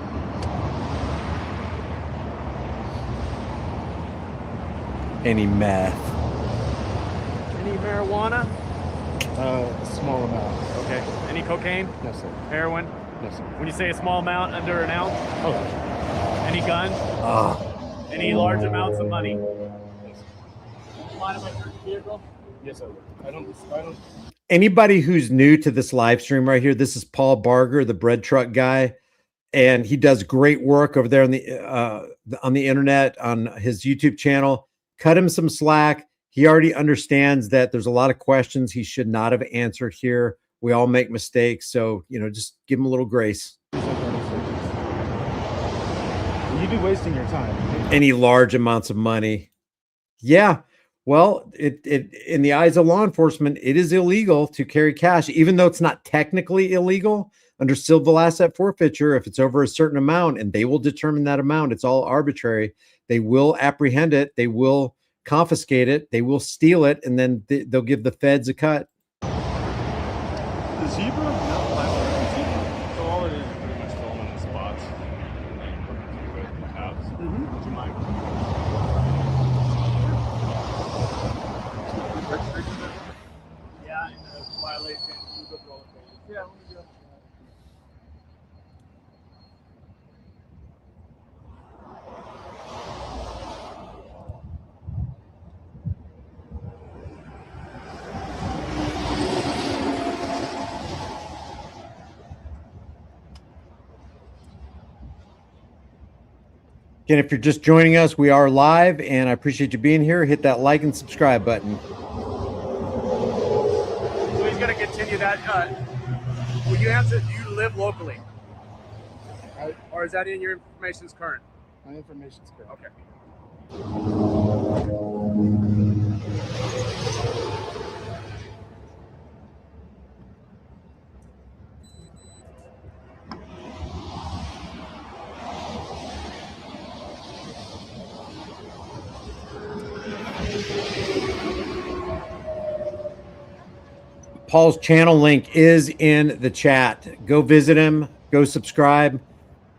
Any meth? Any marijuana? A small amount. Okay. Any cocaine? No, sir. Heroin? No, sir. When you say a small amount, under an ounce? Oh, Any guns? Any large amounts of money? Mind if I search the vehicle? yes, sir. I don't. Anybody who's new to this live stream right here, this is Paul Barger, the bread truck guy, and he does great work over there on the internet on his YouTube channel. Cut him some slack. He already understands that there's a lot of questions he should not have answered here. We all make mistakes, so just give him a little grace. You'd be wasting your time. Any large amounts of money, yeah. Well, it in the eyes of law enforcement, it is illegal to carry cash, even though it's not technically illegal. under civil asset forfeiture, if it's over a certain amount, and they will determine that amount, it's all arbitrary. They will apprehend it. They will confiscate it. They will steal it, and then they'll give the feds a cut. The zebra? No, I zebra. So all it is pretty much filming the spots and then working through it in the house. Would you mind? Yeah, in the violation, you go through all the things. Yeah, let me go. Again, if you're just joining us, we are live, and I appreciate you being here. Hit that like and subscribe button. So he's going to continue that. Will you answer? Do you live locally? Or is that in your information's current? My information's correct. Okay. Paul's channel link is in the chat. Go visit him. Go subscribe.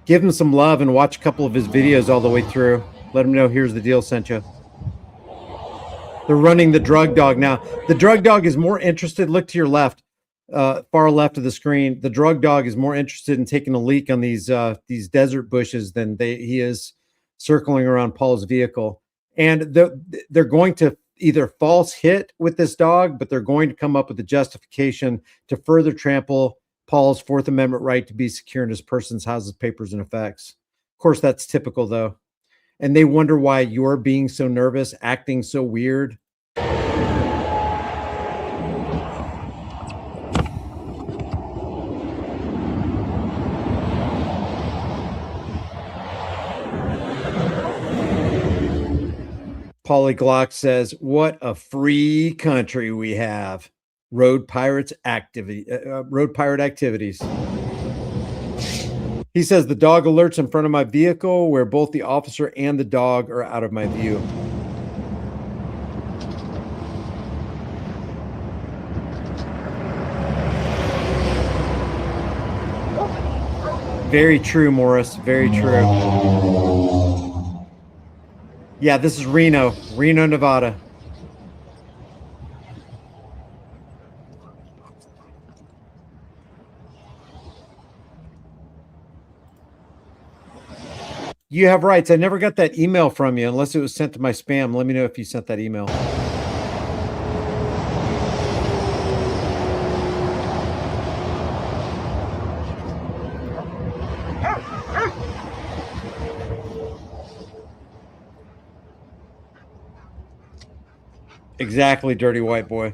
Give him some love and watch a couple of his videos all the way through. Let him know Here's the Deal sent you. They're running the drug dog now. The drug dog is more interested. Look to your left, far left of the screen. The drug dog is more interested in taking a leak on these desert bushes than he is circling around Paul's vehicle. And they're going to either false hit with this dog, but they're going to come up with a justification to further trample Paul's Fourth Amendment right to be secure in his persons, houses, papers, and effects. Of course, that's typical, though. And they wonder why you're being so nervous, acting so weird. Paulie Glock says, "What a free country we have." Road pirate activities. He says the dog alerts in front of my vehicle where both the officer and the dog are out of my view. Very true, Morris. Very true. Yeah, this is Reno, Nevada. You have rights. I never got that email from you unless it was sent to my spam. Let me know if you sent that email. Exactly, dirty white boy.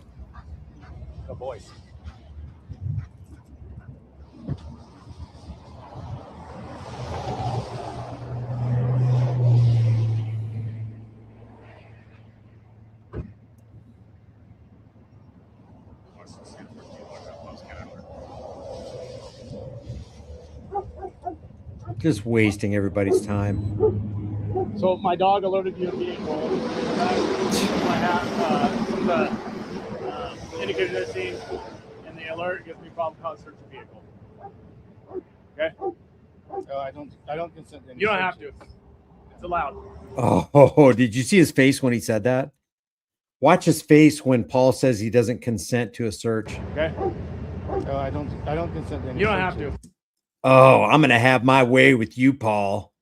The boys. Just wasting everybody's time. So my dog alerted you to the vehicle. I have some of the indicators I've seen, and the alert gives me probable cause to search the vehicle. Okay? Oh, I don't consent to any You don't search. have to. It's allowed. Oh, did you see his face when he said that? Watch his face when Paul says he doesn't consent to a search. Okay? Oh, I don't consent to any You don't search. have to. Oh, I'm going to have my way with you, Paul.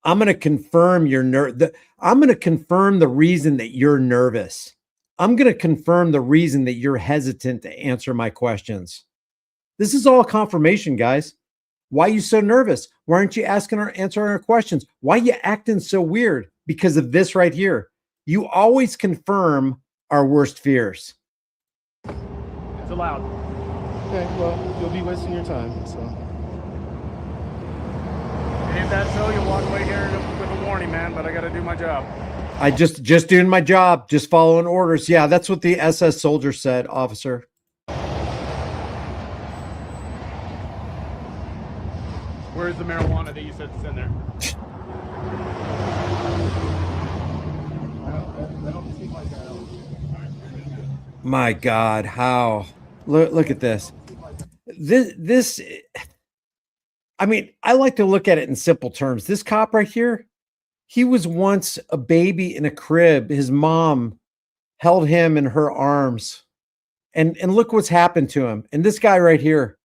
I'm going to confirm I'm going to confirm the reason that you're nervous. I'm going to confirm the reason that you're hesitant to answer my questions. This is all confirmation, guys. Why are you so nervous? Why aren't you answering our questions? Why are you acting so weird? Because of this right here. You always confirm our worst fears. It's allowed. Okay, well, you'll be wasting your time, so. And if that's so, you'll walk away here with a warning, man, but I got to do my job. I just doing my job, just following orders. Yeah, that's what the SS soldier said, officer. Where's the marijuana that you said is in there? I don't seem like that. My God, how? Look at this. This. I mean, I like to look at it in simple terms. This cop right here, he was once a baby in a crib. His mom held him in her arms, and look what's happened to him. And this guy right here,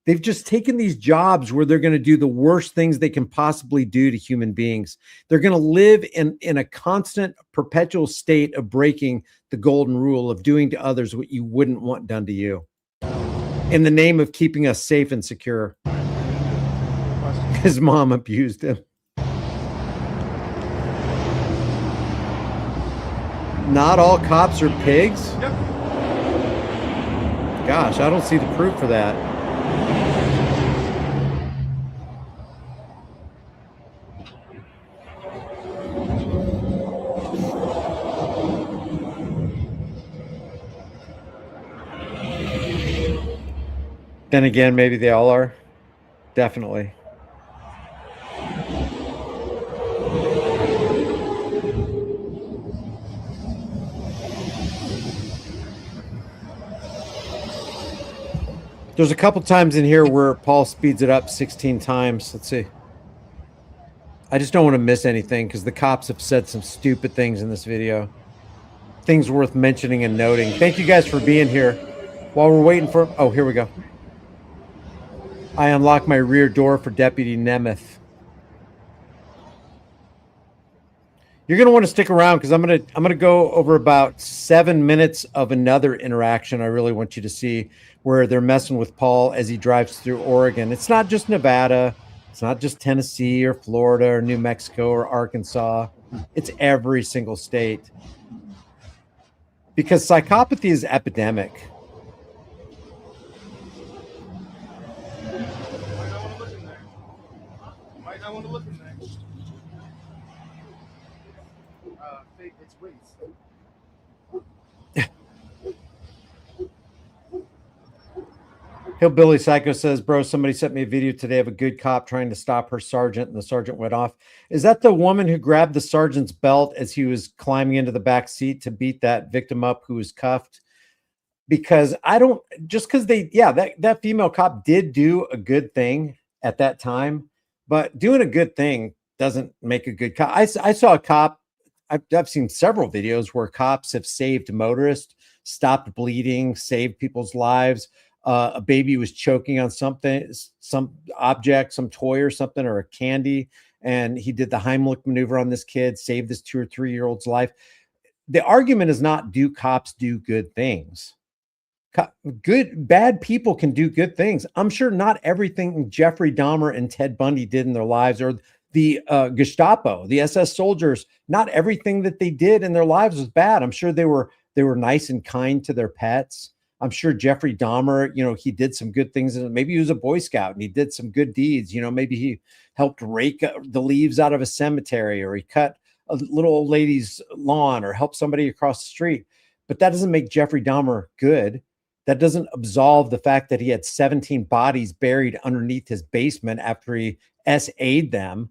they've just taken these jobs where they're going to do the worst things they can possibly do to human beings. They're going to live in a constant, perpetual state of breaking the golden rule of doing to others what you wouldn't want done to you in the name of keeping us safe and secure. His mom abused him. Not all cops are pigs? Yep. Gosh, I don't see the proof for that. Then again, maybe they all are. Definitely. There's a couple times in here where Paul speeds it up 16 times. Let's see. I just don't want to miss anything because the cops have said some stupid things in this video. Things worth mentioning and noting. Thank you guys for being here. While we're waiting for... Oh, here we go. I unlock my rear door for Deputy Nemeth. You're going to want to stick around because I'm going to go over about 7 minutes of another interaction I really want you to see where they're messing with Paul as he drives through Oregon. It's not just Nevada. It's not just Tennessee or Florida or New Mexico or Arkansas. It's every single state. Because psychopathy is epidemic. Might not want to look in there. It's waste. Hillbilly Psycho says, bro, somebody sent me a video today of a good cop trying to stop her sergeant, and the sergeant went off. Is that the woman who grabbed the sergeant's belt as he was climbing into the back seat to beat that victim up who was cuffed? Because I don't, just because they, yeah, that female cop did do a good thing at that time, but doing a good thing doesn't make a good cop. I saw a cop, I've seen several videos where cops have saved motorists, stopped bleeding, saved people's lives. A baby was choking on something, some object, some toy or something, or a candy, and he did the Heimlich maneuver on this kid, saved this 2 or 3 year old's life. The argument is not, do cops do good things? Bad people can do good things. I'm sure not everything Jeffrey Dahmer and Ted Bundy did in their lives, or the Gestapo, the SS soldiers, not everything that they did in their lives was bad. I'm sure they were nice and kind to their pets. I'm sure Jeffrey Dahmer, he did some good things. Maybe he was a Boy Scout and he did some good deeds. Maybe he helped rake the leaves out of a cemetery, or he cut a little old lady's lawn, or helped somebody across the street. But that doesn't make Jeffrey Dahmer good. That doesn't absolve the fact that he had 17 bodies buried underneath his basement after he SA'd them.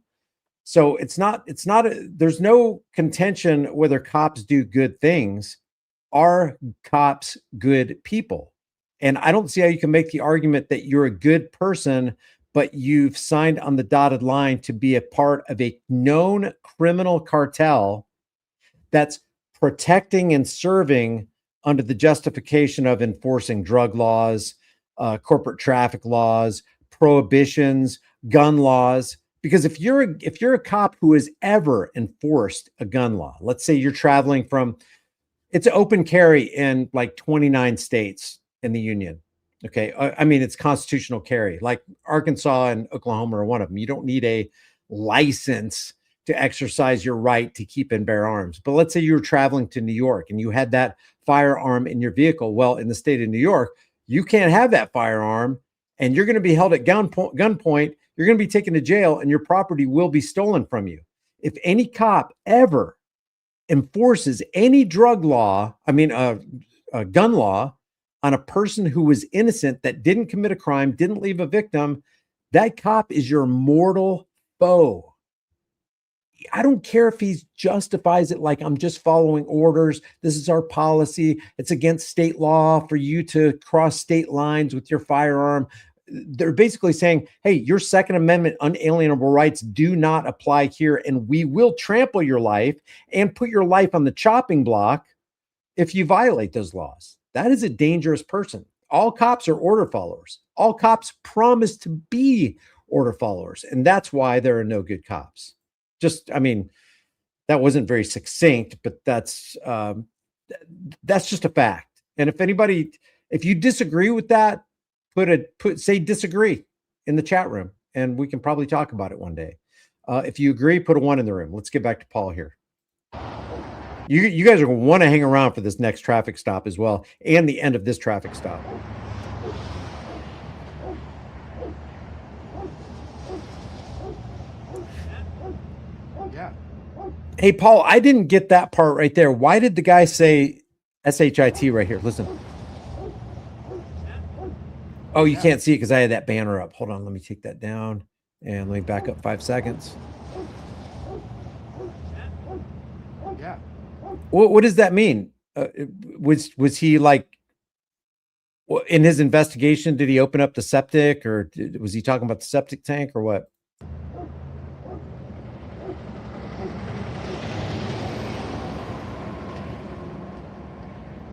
So there's no contention whether cops do good things. Are cops good people? And I don't see how you can make the argument that you're a good person, but you've signed on the dotted line to be a part of a known criminal cartel that's protecting and serving under the justification of enforcing drug laws, corporate traffic laws, prohibitions, gun laws. Because if you're a cop who has ever enforced a gun law, let's say you're traveling from, it's open carry in like 29 states in the union. Okay. I mean, it's constitutional carry, like Arkansas and Oklahoma are one of them. You don't need a license to exercise your right to keep and bear arms. But let's say you were traveling to New York and you had that firearm in your vehicle. Well, in the state of New York, you can't have that firearm, and you're going to be held at gunpoint. You're going to be taken to jail, and your property will be stolen from you. If any cop ever enforces any drug law, a gun law on a person who was innocent, that didn't commit a crime, didn't leave a victim, That cop is your mortal foe. I don't care if he justifies it like I'm just following orders. This is our policy. It's against state law for you to cross state lines with your firearm. They're basically saying, hey, your Second Amendment unalienable rights do not apply here, and we will trample your life and put your life on the chopping block if you violate those laws. That is a dangerous person. All cops are order followers. All cops promise to be order followers, and that's why there are no good cops. Just, I mean, that wasn't very succinct, but that's just a fact. And if you disagree with that, say disagree in the chat room, and we can probably talk about it one day. If you agree, put a 1 in the room. Let's get back to Paul here. You guys are going to want to hang around for this next traffic stop as well, and the end of this traffic stop. Yeah. Hey, Paul, I didn't get that part right there. Why did the guy say SHIT right here? Listen. Oh, you can't see it because I had that banner up. Hold on, let me take that down and let me back up 5 seconds. Yeah. What does that mean? Was he like in his investigation? Did he open up the septic, or was he talking about the septic tank, or what?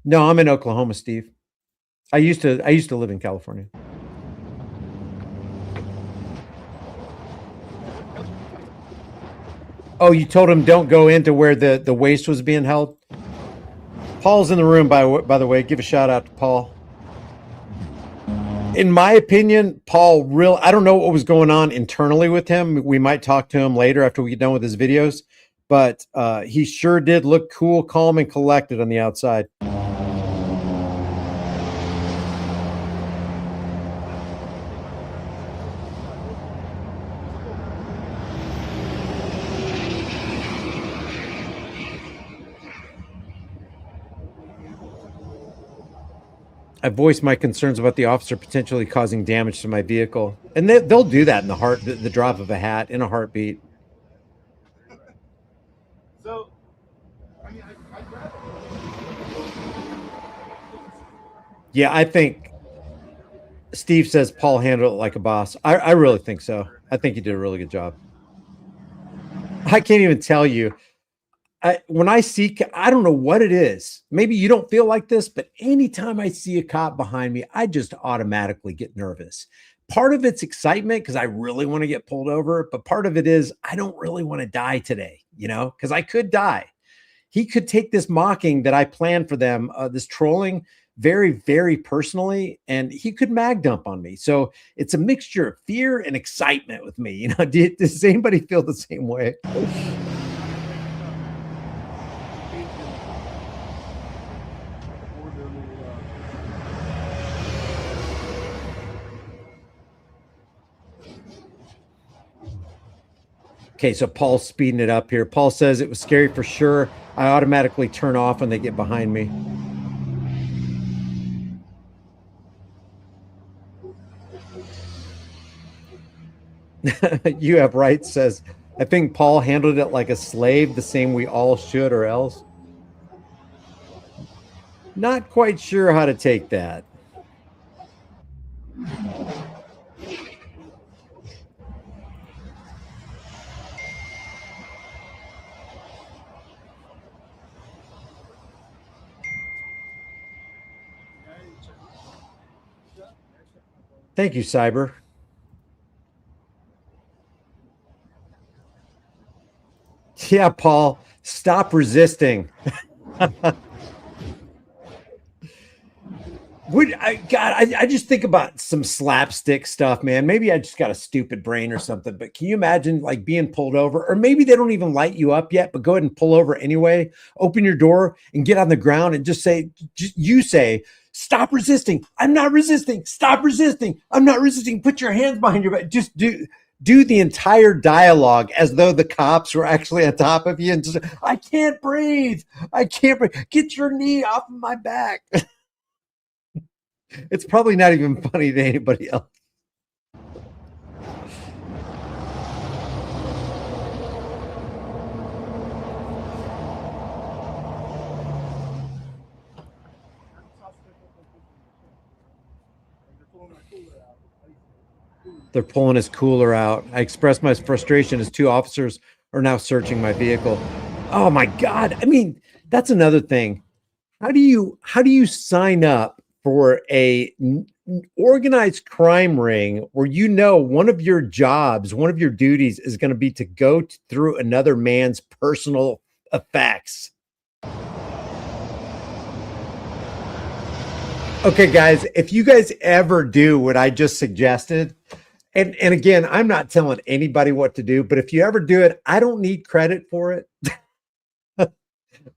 No, I'm in Oklahoma, Steve. I used to live in California. Oh, you told him don't go into where the waste was being held? Paul's in the room, by the way. Give a shout out to Paul. In my opinion, Paul I don't know what was going on internally with him. We might talk to him later after we get done with his videos, but he sure did look cool, calm, and collected on the outside. I voiced my concerns about the officer potentially causing damage to my vehicle. And they'll do that in the drop of a hat, in a heartbeat. So, I mean, I'd rather. Yeah, I think Steve says Paul handled it like a boss. I really think so. I think he did a really good job. I can't even tell you. When I see, I don't know what it is. Maybe you don't feel like this, but anytime I see a cop behind me, I just automatically get nervous. Part of it's excitement because I really want to get pulled over, but part of it is I don't really want to die today, because I could die. He could take this mocking that I planned for them, this trolling, very, very personally, and he could mag dump on me. So it's a mixture of fear and excitement with me. Does anybody feel the same way? Okay, so Paul's speeding it up here. Paul says it was scary for sure. I automatically turn off when they get behind me. You have right, says, I think Paul handled it like a slave, the same we all should, or else. Not quite sure how to take that. Thank you, Cyber. Yeah, Paul, stop resisting. I just think about some slapstick stuff, man. Maybe I just got a stupid brain or something, but can you imagine like being pulled over? Or maybe they don't even light you up yet, but go ahead and pull over anyway. Open your door and get on the ground and just say, stop resisting. I'm not resisting. Stop resisting. I'm not resisting. Put your hands behind your back. Just do the entire dialogue as though the cops were actually on top of you and just, I can't breathe. I can't breathe. Get your knee off of my back. It's probably not even funny to anybody else. They're pulling his cooler out. I expressed my frustration as 2 officers are now searching my vehicle. Oh my God. I mean, that's another thing. How do you sign up for a organized crime ring where you know one of your jobs, one of your duties is going to be to go through another man's personal effects? Okay, guys, if you guys ever do what I just suggested, and again, I'm not telling anybody what to do, but if you ever do it, I don't need credit for it.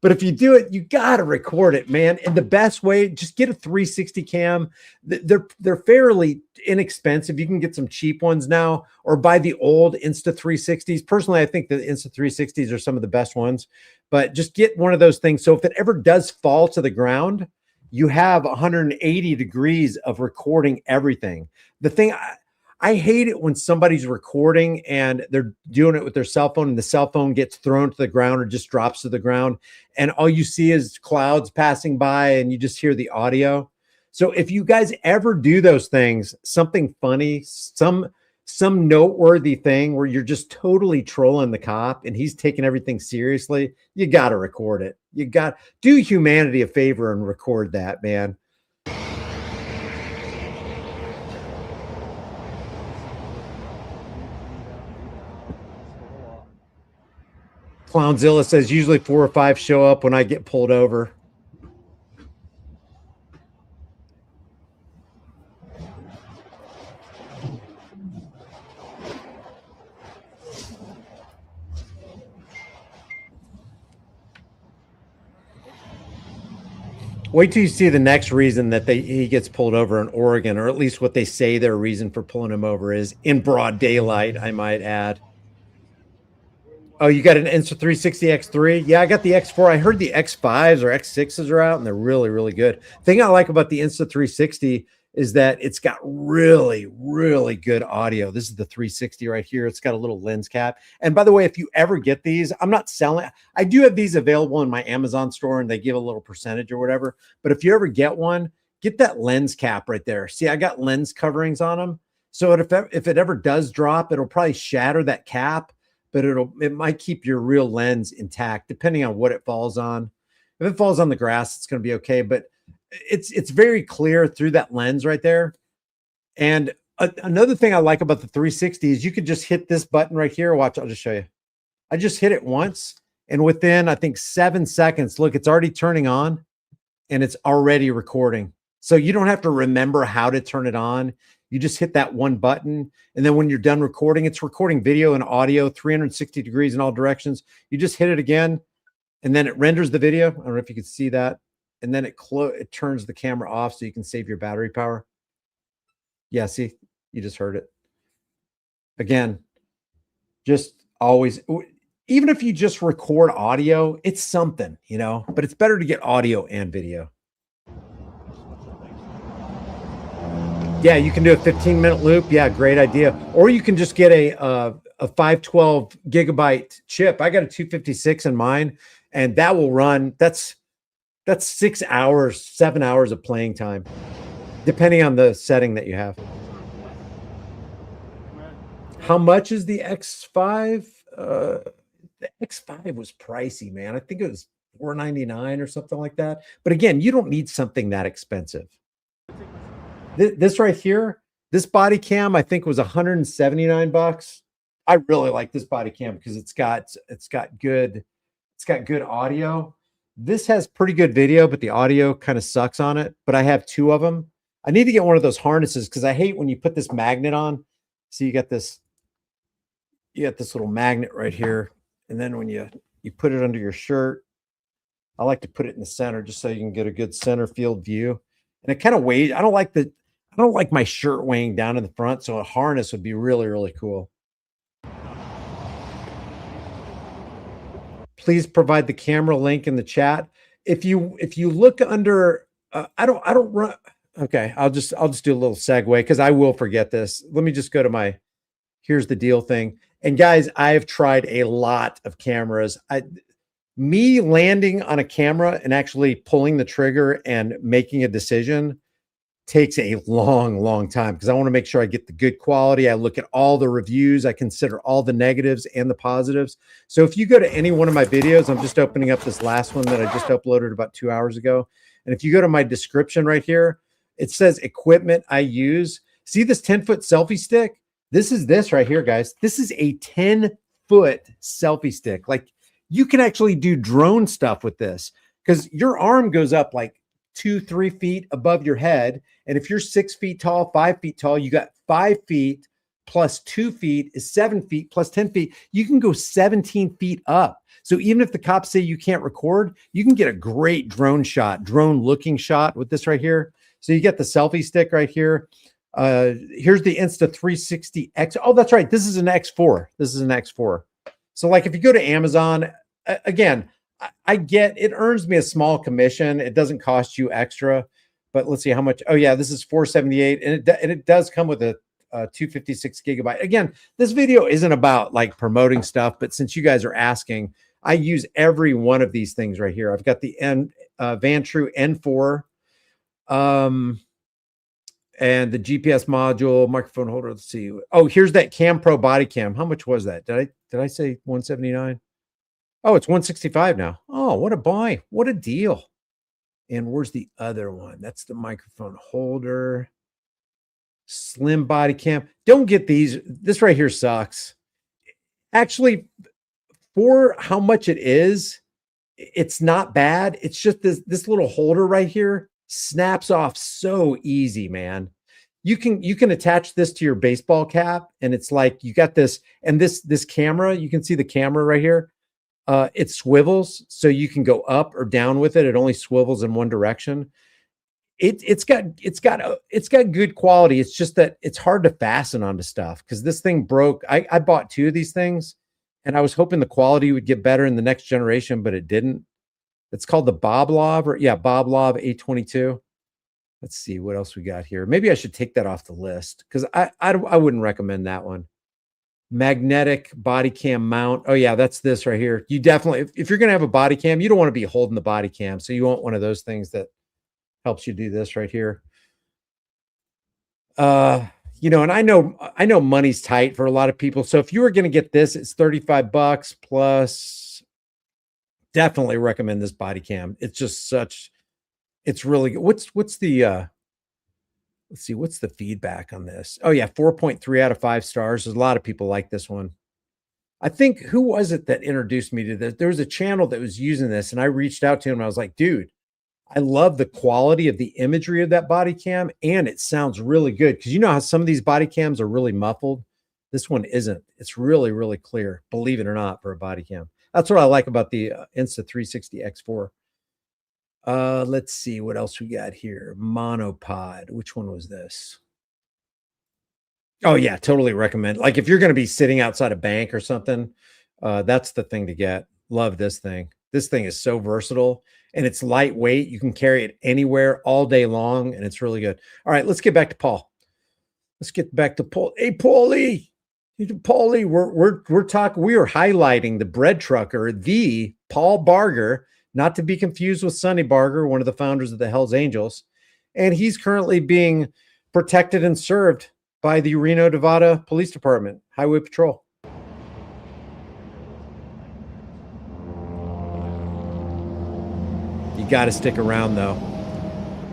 But if you do it, you got to record it, man. And the best way, just get a 360 cam. They're fairly inexpensive. You can get some cheap ones now or buy the old Insta 360s. Personally, I think the Insta 360s are some of the best ones, but just get one of those things. So if it ever does fall to the ground, you have 180 degrees of recording everything. The thing I hate it when somebody's recording and they're doing it with their cell phone and the cell phone gets thrown to the ground or just drops to the ground. And all you see is clouds passing by and you just hear the audio. So if you guys ever do those things, something funny, some noteworthy thing where you're just totally trolling the cop and he's taking everything seriously, you got to record it. You got do humanity a favor and record that, man. Clownzilla says usually 4 or 5 show up when I get pulled over. Wait till you see the next reason that he gets pulled over in Oregon, or at least what they say their reason for pulling him over is in broad daylight, I might add. Oh, you got an Insta360 X3? Yeah, I got the X4. I heard the X5s or X6s are out, and they're really, really good. Thing I like about the Insta360 is that it's got really, really good audio. This is the 360 right here. It's got a little lens cap. And by the way, if you ever get these, I'm not selling. I do have these available in my Amazon store, and they give a little percentage or whatever. But if you ever get one, get that lens cap right there. See, I got lens coverings on them. So if it ever does drop, it'll probably shatter that cap, but it might keep your real lens intact depending on what it falls on. If it falls on the grass, it's going to be okay, but it's very clear through that lens right there. And another thing I like about the 360 is you could just hit this button right here. Watch, I'll just show you. I just hit it once, and within, I think, 7 seconds, look, it's already turning on and it's already recording. So you don't have to remember how to turn it on. You just hit that one button, and then when you're done recording, it's recording video and audio 360 degrees in all directions. You just hit it again, and then it renders the video. I don't know if you can see that. And then it turns the camera off so you can save your battery power. Yeah, see, you just heard it. Again, just always, even if you just record audio, it's something, you know, but it's better to get audio and video. Yeah, you can do a 15-minute loop. Yeah, great idea. Or you can just get a 512 gigabyte chip. I got a 256 in mine, and that will run. That's 6 hours, 7 hours of playing time, depending on the setting that you have. How much is the X5? The X5 was pricey, man. I think it was $499 or something like that. But again, you don't need something that expensive. This right here, this body cam, I think was $179. I really like this body cam because it's got good audio. This has pretty good video, but the audio kind of sucks on it. But I have 2 of them. I need to get one of those harnesses because I hate when you put this magnet on. See, you got this little magnet right here. And then when you put it under your shirt, I like to put it in the center just so you can get a good center field view. And it kind of weighs. I don't like my shirt weighing down in the front. So a harness would be really, really cool. Please provide the camera link in the chat. If you look under, I don't run. Okay, I'll just do a little segue because I will forget this. Let me just go to my here's the deal thing. And guys, I have tried a lot of cameras. Me landing on a camera and actually pulling the trigger and making a decision, takes a long time because I want to make sure I get the good quality. I look at all the reviews. I consider all the negatives and the positives. So if you go to any one of my videos, I'm just opening up this last one that I just uploaded about 2 hours ago. And if you go to my description right here, it says equipment I use. See this 10-foot selfie stick? This is this right here, guys. This is a 10-foot selfie stick. Like, you can actually do drone stuff with this because your arm goes up like 2-3 feet above your head. And if you're 6 feet tall, 5 feet tall, you got 5 feet plus 2 feet is 7 feet plus 10 feet. You can go 17 feet up. So even if the cops say you can't record, you can get a great drone looking shot with this right here. So you get the selfie stick right here. Here's the Insta360X. Oh, that's right. This is an X4. This is an X4. So like if you go to Amazon, again, I get it earns me a small commission. It doesn't cost you extra, but let's see how much. Oh yeah, this is $478, and it does come with a 256 gigabyte. Again, this video isn't about like promoting stuff, but since you guys are asking, I use every one of these things right here. I've got the Vantrue N4, and the GPS module, microphone holder. Let's see. Oh, here's that Cam Pro body cam. How much was that? Did I say 179? Oh, it's 165 now. Oh, what a buy. What a deal. And where's the other one? That's the microphone holder. Slim body cam. Don't get these. This right here sucks. Actually, for how much it is, it's not bad. It's just this little holder right here snaps off so easy, man. You can attach this to your baseball cap, and it's like you got this, and this camera, you can see the camera right here. It swivels, so you can go up or down with it. It only swivels in one direction. It's got good quality. It's just that it's hard to fasten onto stuff because this thing broke. I bought 2 of these things, and I was hoping the quality would get better in the next generation, but it didn't. It's called the Boblov, Boblov A22. Let's see what else we got here. Maybe I should take that off the list because I wouldn't recommend that one. Magnetic body cam mount. Oh yeah, that's this right here. You definitely, if you're going to have a body cam, you don't want to be holding the body cam. So you want one of those things that helps you do this right here. You know, and I know money's tight for a lot of people. So if you were going to get this, it's $35 plus. Definitely recommend this body cam. It's just it's really good. What's the let's see, what's the feedback on this? Oh yeah, 4.3 out of 5 stars. There's a lot of people like this one. I think, who was it that introduced me to this? There was a channel that was using this, and I reached out to him. And I was like, dude, I love the quality of the imagery of that body cam, and it sounds really good. Because you know how some of these body cams are really muffled? This one isn't. It's really, really clear, believe it or not, for a body cam. That's what I like about the Insta360 X4. Let's see what else we got here. Monopod. Which one was this? Oh yeah, totally recommend. Like if you're going to be sitting outside a bank or something, that's the thing to get. Love this thing. This thing is so versatile, and it's lightweight. You can carry it anywhere all day long, and it's really good. All right, let's get back to Paul. Let's get back to Paul. Hey, Paulie. Paulie, we're talking. We are highlighting the bread trucker, the Paul Barger, not to be confused with Sonny Barger, one of the founders of the Hells Angels, and he's currently being protected and served by the Reno, Nevada Police Department, Highway Patrol. You got to stick around, though.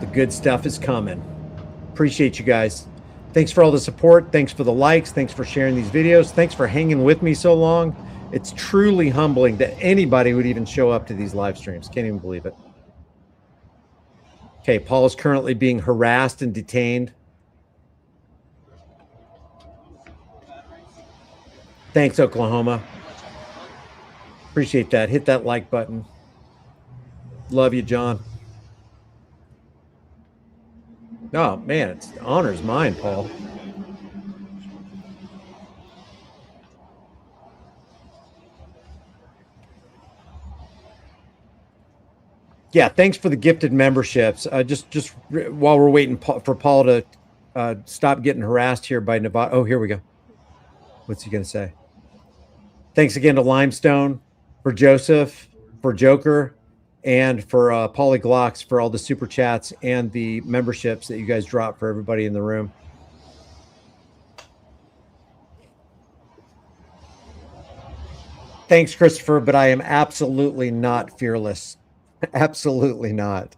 The good stuff is coming. Appreciate you guys. Thanks for all the support. Thanks for the likes. Thanks for sharing these videos. Thanks for hanging with me so long. It's truly humbling that anybody would even show up to these live streams. Can't even believe it. Okay, Paul is currently being harassed and detained. Thanks, Oklahoma. Appreciate that. Hit that like button. Love you, John. Oh, man, it's the honor's mine, Paul. Yeah, thanks for the gifted memberships. Just while we're waiting for Paul to stop getting harassed here by Nevada. Oh, here we go. What's he going to say? Thanks again to Limestone, for Joseph, for Joker, and for Paulie Glocks for all the super chats and the memberships that you guys drop for everybody in the room. Thanks, Christopher, but I am absolutely not fearless. Absolutely not.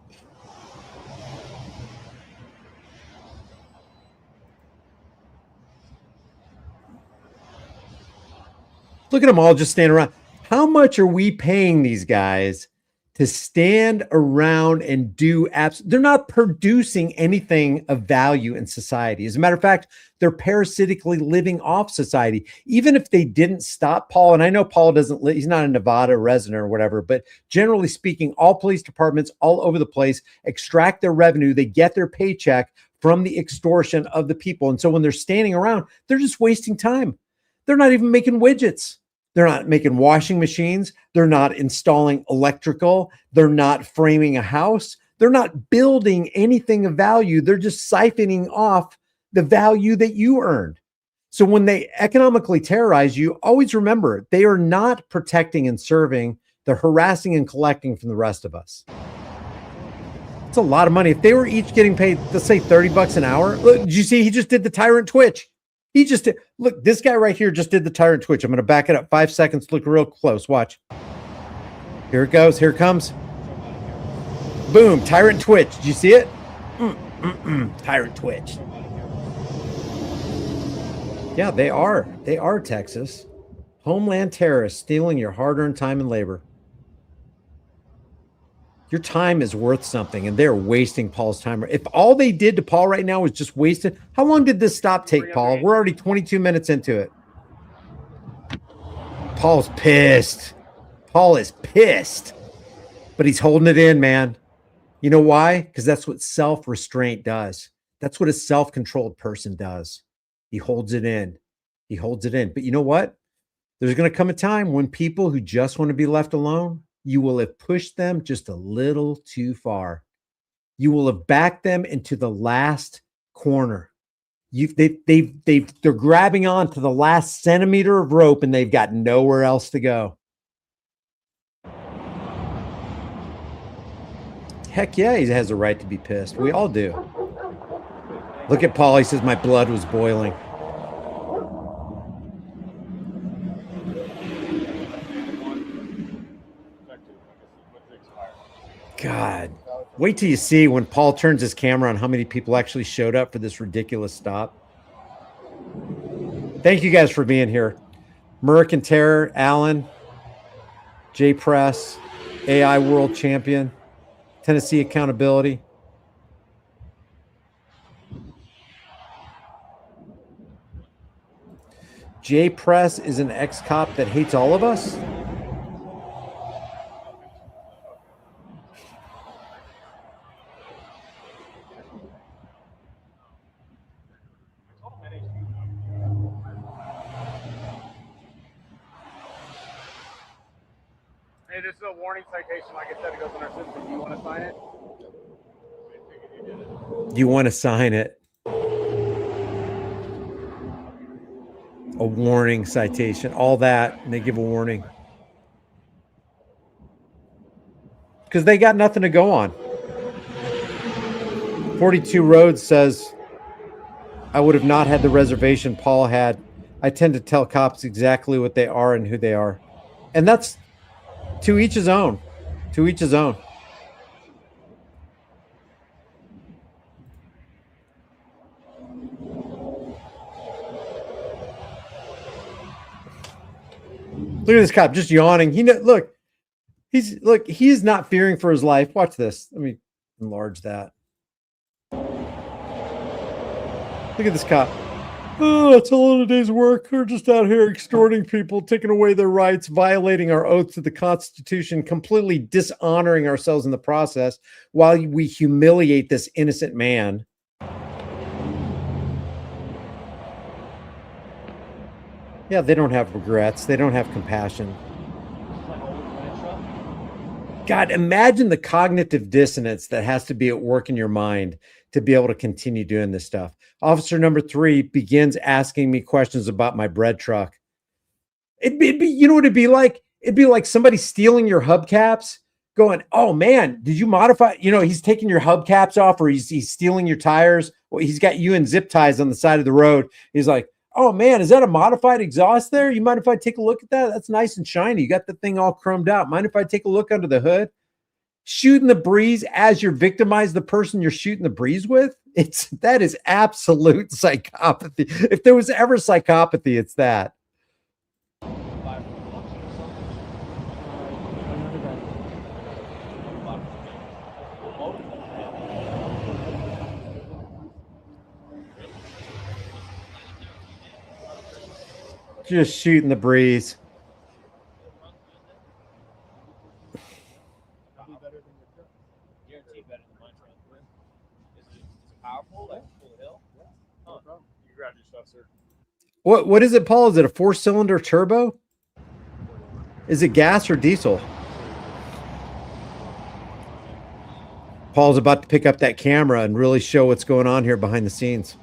Look at them all just standing around. How much are we paying these guys to stand around and do apps? They're not producing anything of value in society. As a matter of fact, they're parasitically living off society. Even if they didn't stop Paul, and I know Paul doesn't live, he's not a Nevada resident or whatever, but generally speaking, all police departments all over the place extract their revenue. They get their paycheck from the extortion of the people. And so when they're standing around, they're just wasting time. They're not even making widgets. They're not making washing machines. They're not installing electrical. They're not framing a house. They're not building anything of value. They're just siphoning off the value that you earned. So when they economically terrorize you, always remember they are not protecting and serving. They're harassing and collecting from the rest of us. It's a lot of money. If they were each getting paid, let's say $30 an hour. Look, did you see he just did the Tyrant Twitch? He just did. Look, this guy right here just did the Tyrant Twitch. I'm going to back it up 5 seconds. Look real close. Watch. Here it goes. Here it comes. Boom. Tyrant Twitch. Did you see it? Tyrant Twitch. Yeah, they are. They are, Texas. Homeland terrorists stealing your hard-earned time and labor. Your time is worth something, and they're wasting Paul's time. If all they did to Paul right now was just wasted, how long did this stop take, Paul? We're already 22 minutes into it. Paul's pissed. Paul is pissed, but he's holding it in, man. You know why? Because that's what self-restraint does. That's what a self-controlled person does. He holds it in. He holds it in. But you know what? There's going to come a time when people who just want to be left alone, you will have pushed them just a little too far. You will have backed them into the last corner. They're grabbing on to the last centimeter of rope, and they've got nowhere else to go. Heck yeah, he has a right to be pissed. We all do. Look at Paul. He says, my blood was boiling. God, wait till you see when Paul turns his camera on how many people actually showed up for this ridiculous stop. Thank you guys for being here. American Terror, Alan, J Press, AI World Champion, Tennessee Accountability. J Press is an ex-cop that hates all of us. Hey, this is a warning citation. Like I said, it goes in our system. Do you want to sign it? You want to sign it? A warning citation, all that, and they give a warning. Because they got nothing to go on. 42 Roads says, I would have not had the reservation Paul had. I tend to tell cops exactly what they are and who they are. And that's to each his own. To each his own. Look at this cop just yawning. Look, he's not fearing for his life. Watch this. Let me enlarge that. Look at this cop. Oh, it's a lot of day's work. We're just out here extorting people, taking away their rights, violating our oath to the Constitution, completely dishonoring ourselves in the process while we humiliate this innocent man. Yeah, they don't have regrets. They don't have compassion. God, imagine the cognitive dissonance that has to be at work in your mind to be able to continue doing this stuff. Officer number 3 begins asking me questions about my bread truck. It'd be, you know what it'd be like? It'd be like somebody stealing your hubcaps, going, oh man, did you modify? You know, he's taking your hubcaps off, or he's stealing your tires. Well, he's got you in zip ties on the side of the road. He's like, oh man, is that a modified exhaust there? You mind if I take a look at that? That's nice and shiny. You got the thing all chromed out. Mind if I take a look under the hood? Shooting the breeze as you're victimized the person you're shooting the breeze with. That is absolute psychopathy. If there was ever psychopathy, it's that. Just shooting the breeze. What is it, Paul? Is it a 4-cylinder turbo? Is it gas or diesel? Paul's about to pick up that camera and really show what's going on here behind the scenes.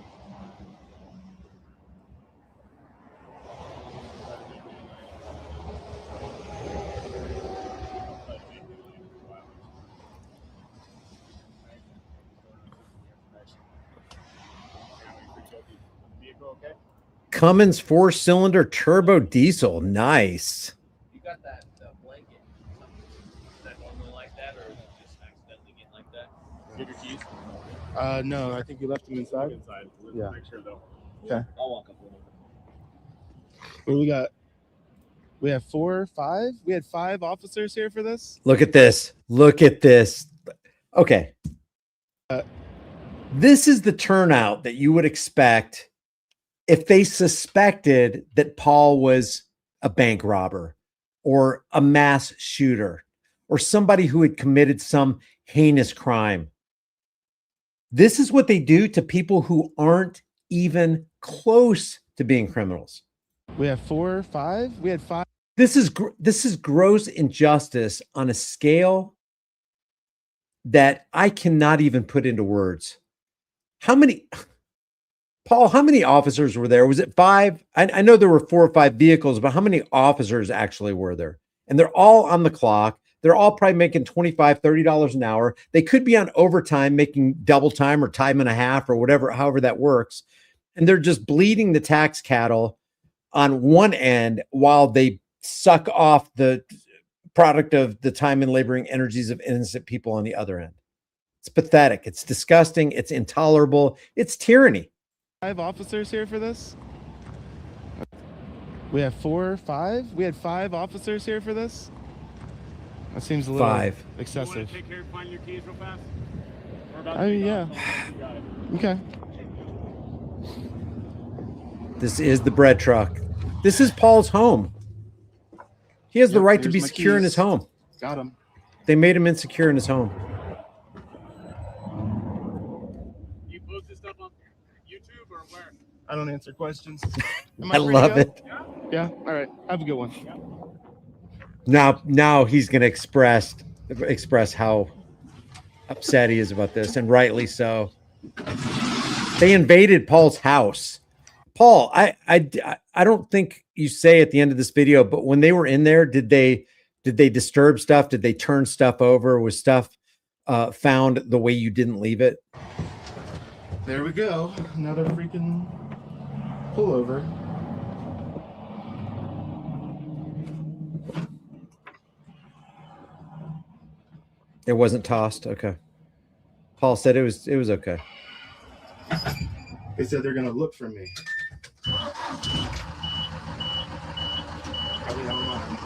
Cummins 4-cylinder turbo diesel. Nice. You got that blanket. Is that normally like that, or is it just accidentally getting like that? Get your keys. No, I think you left them inside. Inside. Yeah. Make sure though. Okay. I'll walk up with him. What do we got? We have 4, 5. We had 5 officers here for this. Look at this. Look at this. Okay. This is the turnout that you would expect if they suspected that Paul was a bank robber or a mass shooter or somebody who had committed some heinous crime. This is what they do to people who aren't even close to being criminals. We have 4, 5. We had 5. This is gross injustice on a scale that I cannot even put into words. Paul, how many officers were there? Was it 5? I know there were 4 or 5 vehicles, but how many officers actually were there? And they're all on the clock. They're all probably making $25, $30 an hour. They could be on overtime, making double time or time and a half or whatever, however that works. And they're just bleeding the tax cattle on one end while they suck off the product of the time and laboring energies of innocent people on the other end. It's pathetic. It's disgusting. It's intolerable. It's tyranny. 5 officers here for this. We have 4, 5. We had 5 officers here for this. That seems a little 5. excessive. You want to take care of finding your keys real fast? We're about Oh, to yeah. You got it. Okay. This is the bread truck. This is Paul's home. He has the Yep, right to be here's my secure in keys. his home. Got him. They made him insecure in his home. You post this stuff on YouTube or where? I don't answer questions. I love it. Yeah. All right. Have a good one. Now he's going to express how upset he is about this, and rightly so. They invaded Paul's house. Paul, I don't think you say at the end of this video, but when they were in there, did they disturb stuff? Did they turn stuff over? Was stuff found the way you didn't leave it? There we go. Another freaking pullover. It wasn't tossed. Okay. Paul said it was okay. They said they're gonna look for me. Probably online.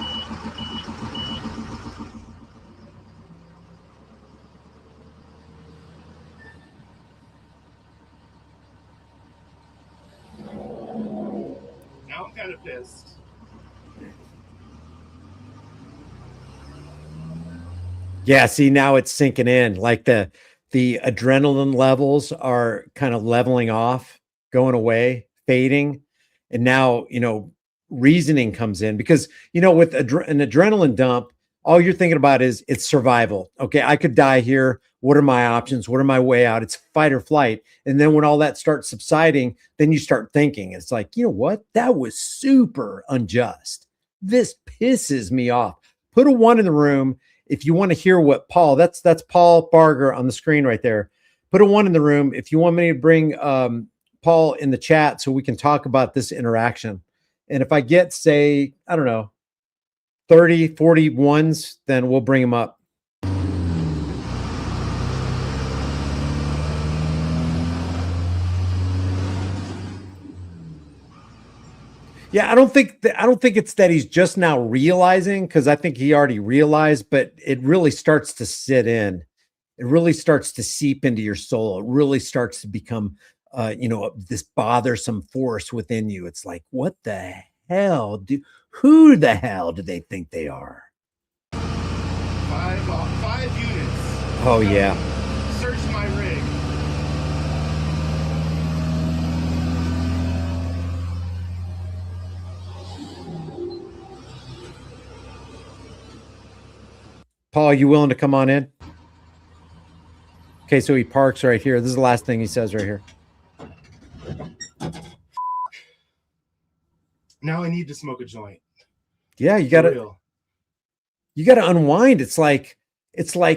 Now I'm kind of pissed. Yeah, see, now it's sinking in. Like the adrenaline levels are kind of leveling off, going away, fading. And now, reasoning comes in because, with an adrenaline dump, all you're thinking about is it's survival. Okay, I could die here. What are my options? What are my way out? It's fight or flight. And then when all that starts subsiding, then you start thinking, it's like, you know what? That was super unjust. This pisses me off. Put a 1 in the room if you want to hear what Paul, that's Paul Barger on the screen right there. Put a 1 in the room if you want me to bring Paul in the chat so we can talk about this interaction. And if I get, say, I don't know, 30, 40 ones, then we'll bring him up. Yeah, I don't think it's that he's just now realizing, because I think he already realized, but it really starts to sit in. It really starts to seep into your soul. It really starts to become this bothersome force within you. It's like, what the hell who the hell do they think they are? 5 units. Oh yeah. Search my rig. Paul, you willing to come on in? Okay, so he parks right here. This is the last thing he says right here. Now I need to smoke a joint. Yeah, you gotta unwind. It's like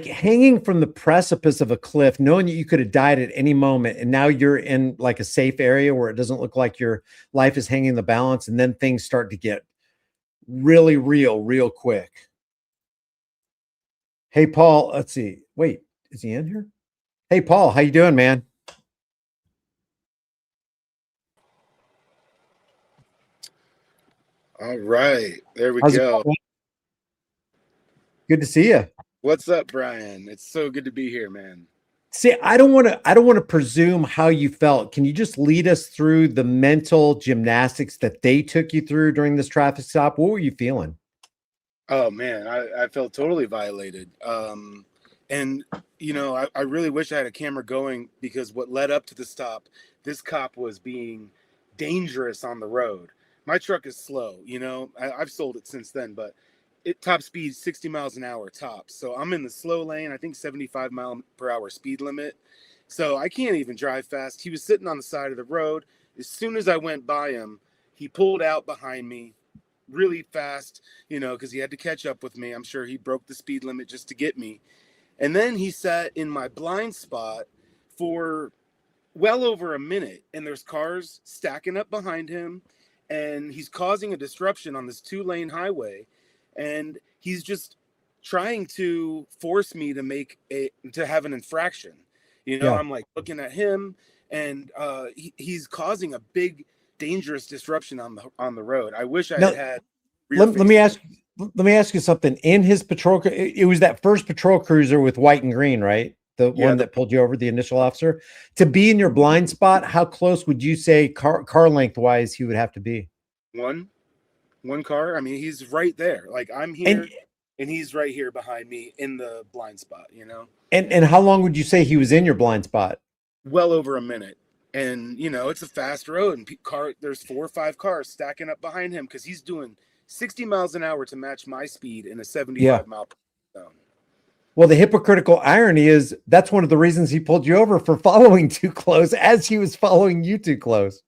hanging from the precipice of a cliff, knowing that you could have died at any moment, and now you're in like a safe area where it doesn't look like your life is hanging in the balance, and then things start to get really real quick. Hey, Paul, let's see. Wait, is he in here? Hey, Paul, how you doing, man? All right, there we How's it go. going? Good to see you. What's up, Brian? It's so good to be here, man. See, I don't want to presume how you felt. Can you just lead us through the mental gymnastics that they took you through during this traffic stop? What were you feeling? Oh man, I felt totally violated. And I really wish I had a camera going, because what led up to the stop, this cop was being dangerous on the road. My truck is slow, I've sold it since then, but it top speed 60 miles an hour tops. So I'm in the slow lane, I think 75 mile per hour speed limit. So I can't even drive fast. He was sitting on the side of the road. As soon as I went by him, he pulled out behind me really fast, because he had to catch up with me. I'm sure he broke the speed limit just to get me. And then he sat in my blind spot for well over a minute, and there's cars stacking up behind him, and he's causing a disruption on this 2-lane highway, and he's just trying to force me to have an infraction. Yeah. I'm like looking at him, and he's causing a big dangerous disruption on the road. I wish I had let me ask you something. In his patrol, it was that first patrol cruiser with white and green, right? The one that pulled you over, the initial officer. To be in your blind spot, how close would you say car length wise he would have to be? One car. I mean, he's right there. Like, I'm here and he's right here behind me in the blind spot, And how long would you say he was in your blind spot? Well over a minute. And it's a fast road, and there's 4 or 5 cars stacking up behind him, because he's doing 60 miles an hour to match my speed in a 75 mile per hour zone. Well, the hypocritical irony is that's one of the reasons he pulled you over, for following too close, as he was following you too close.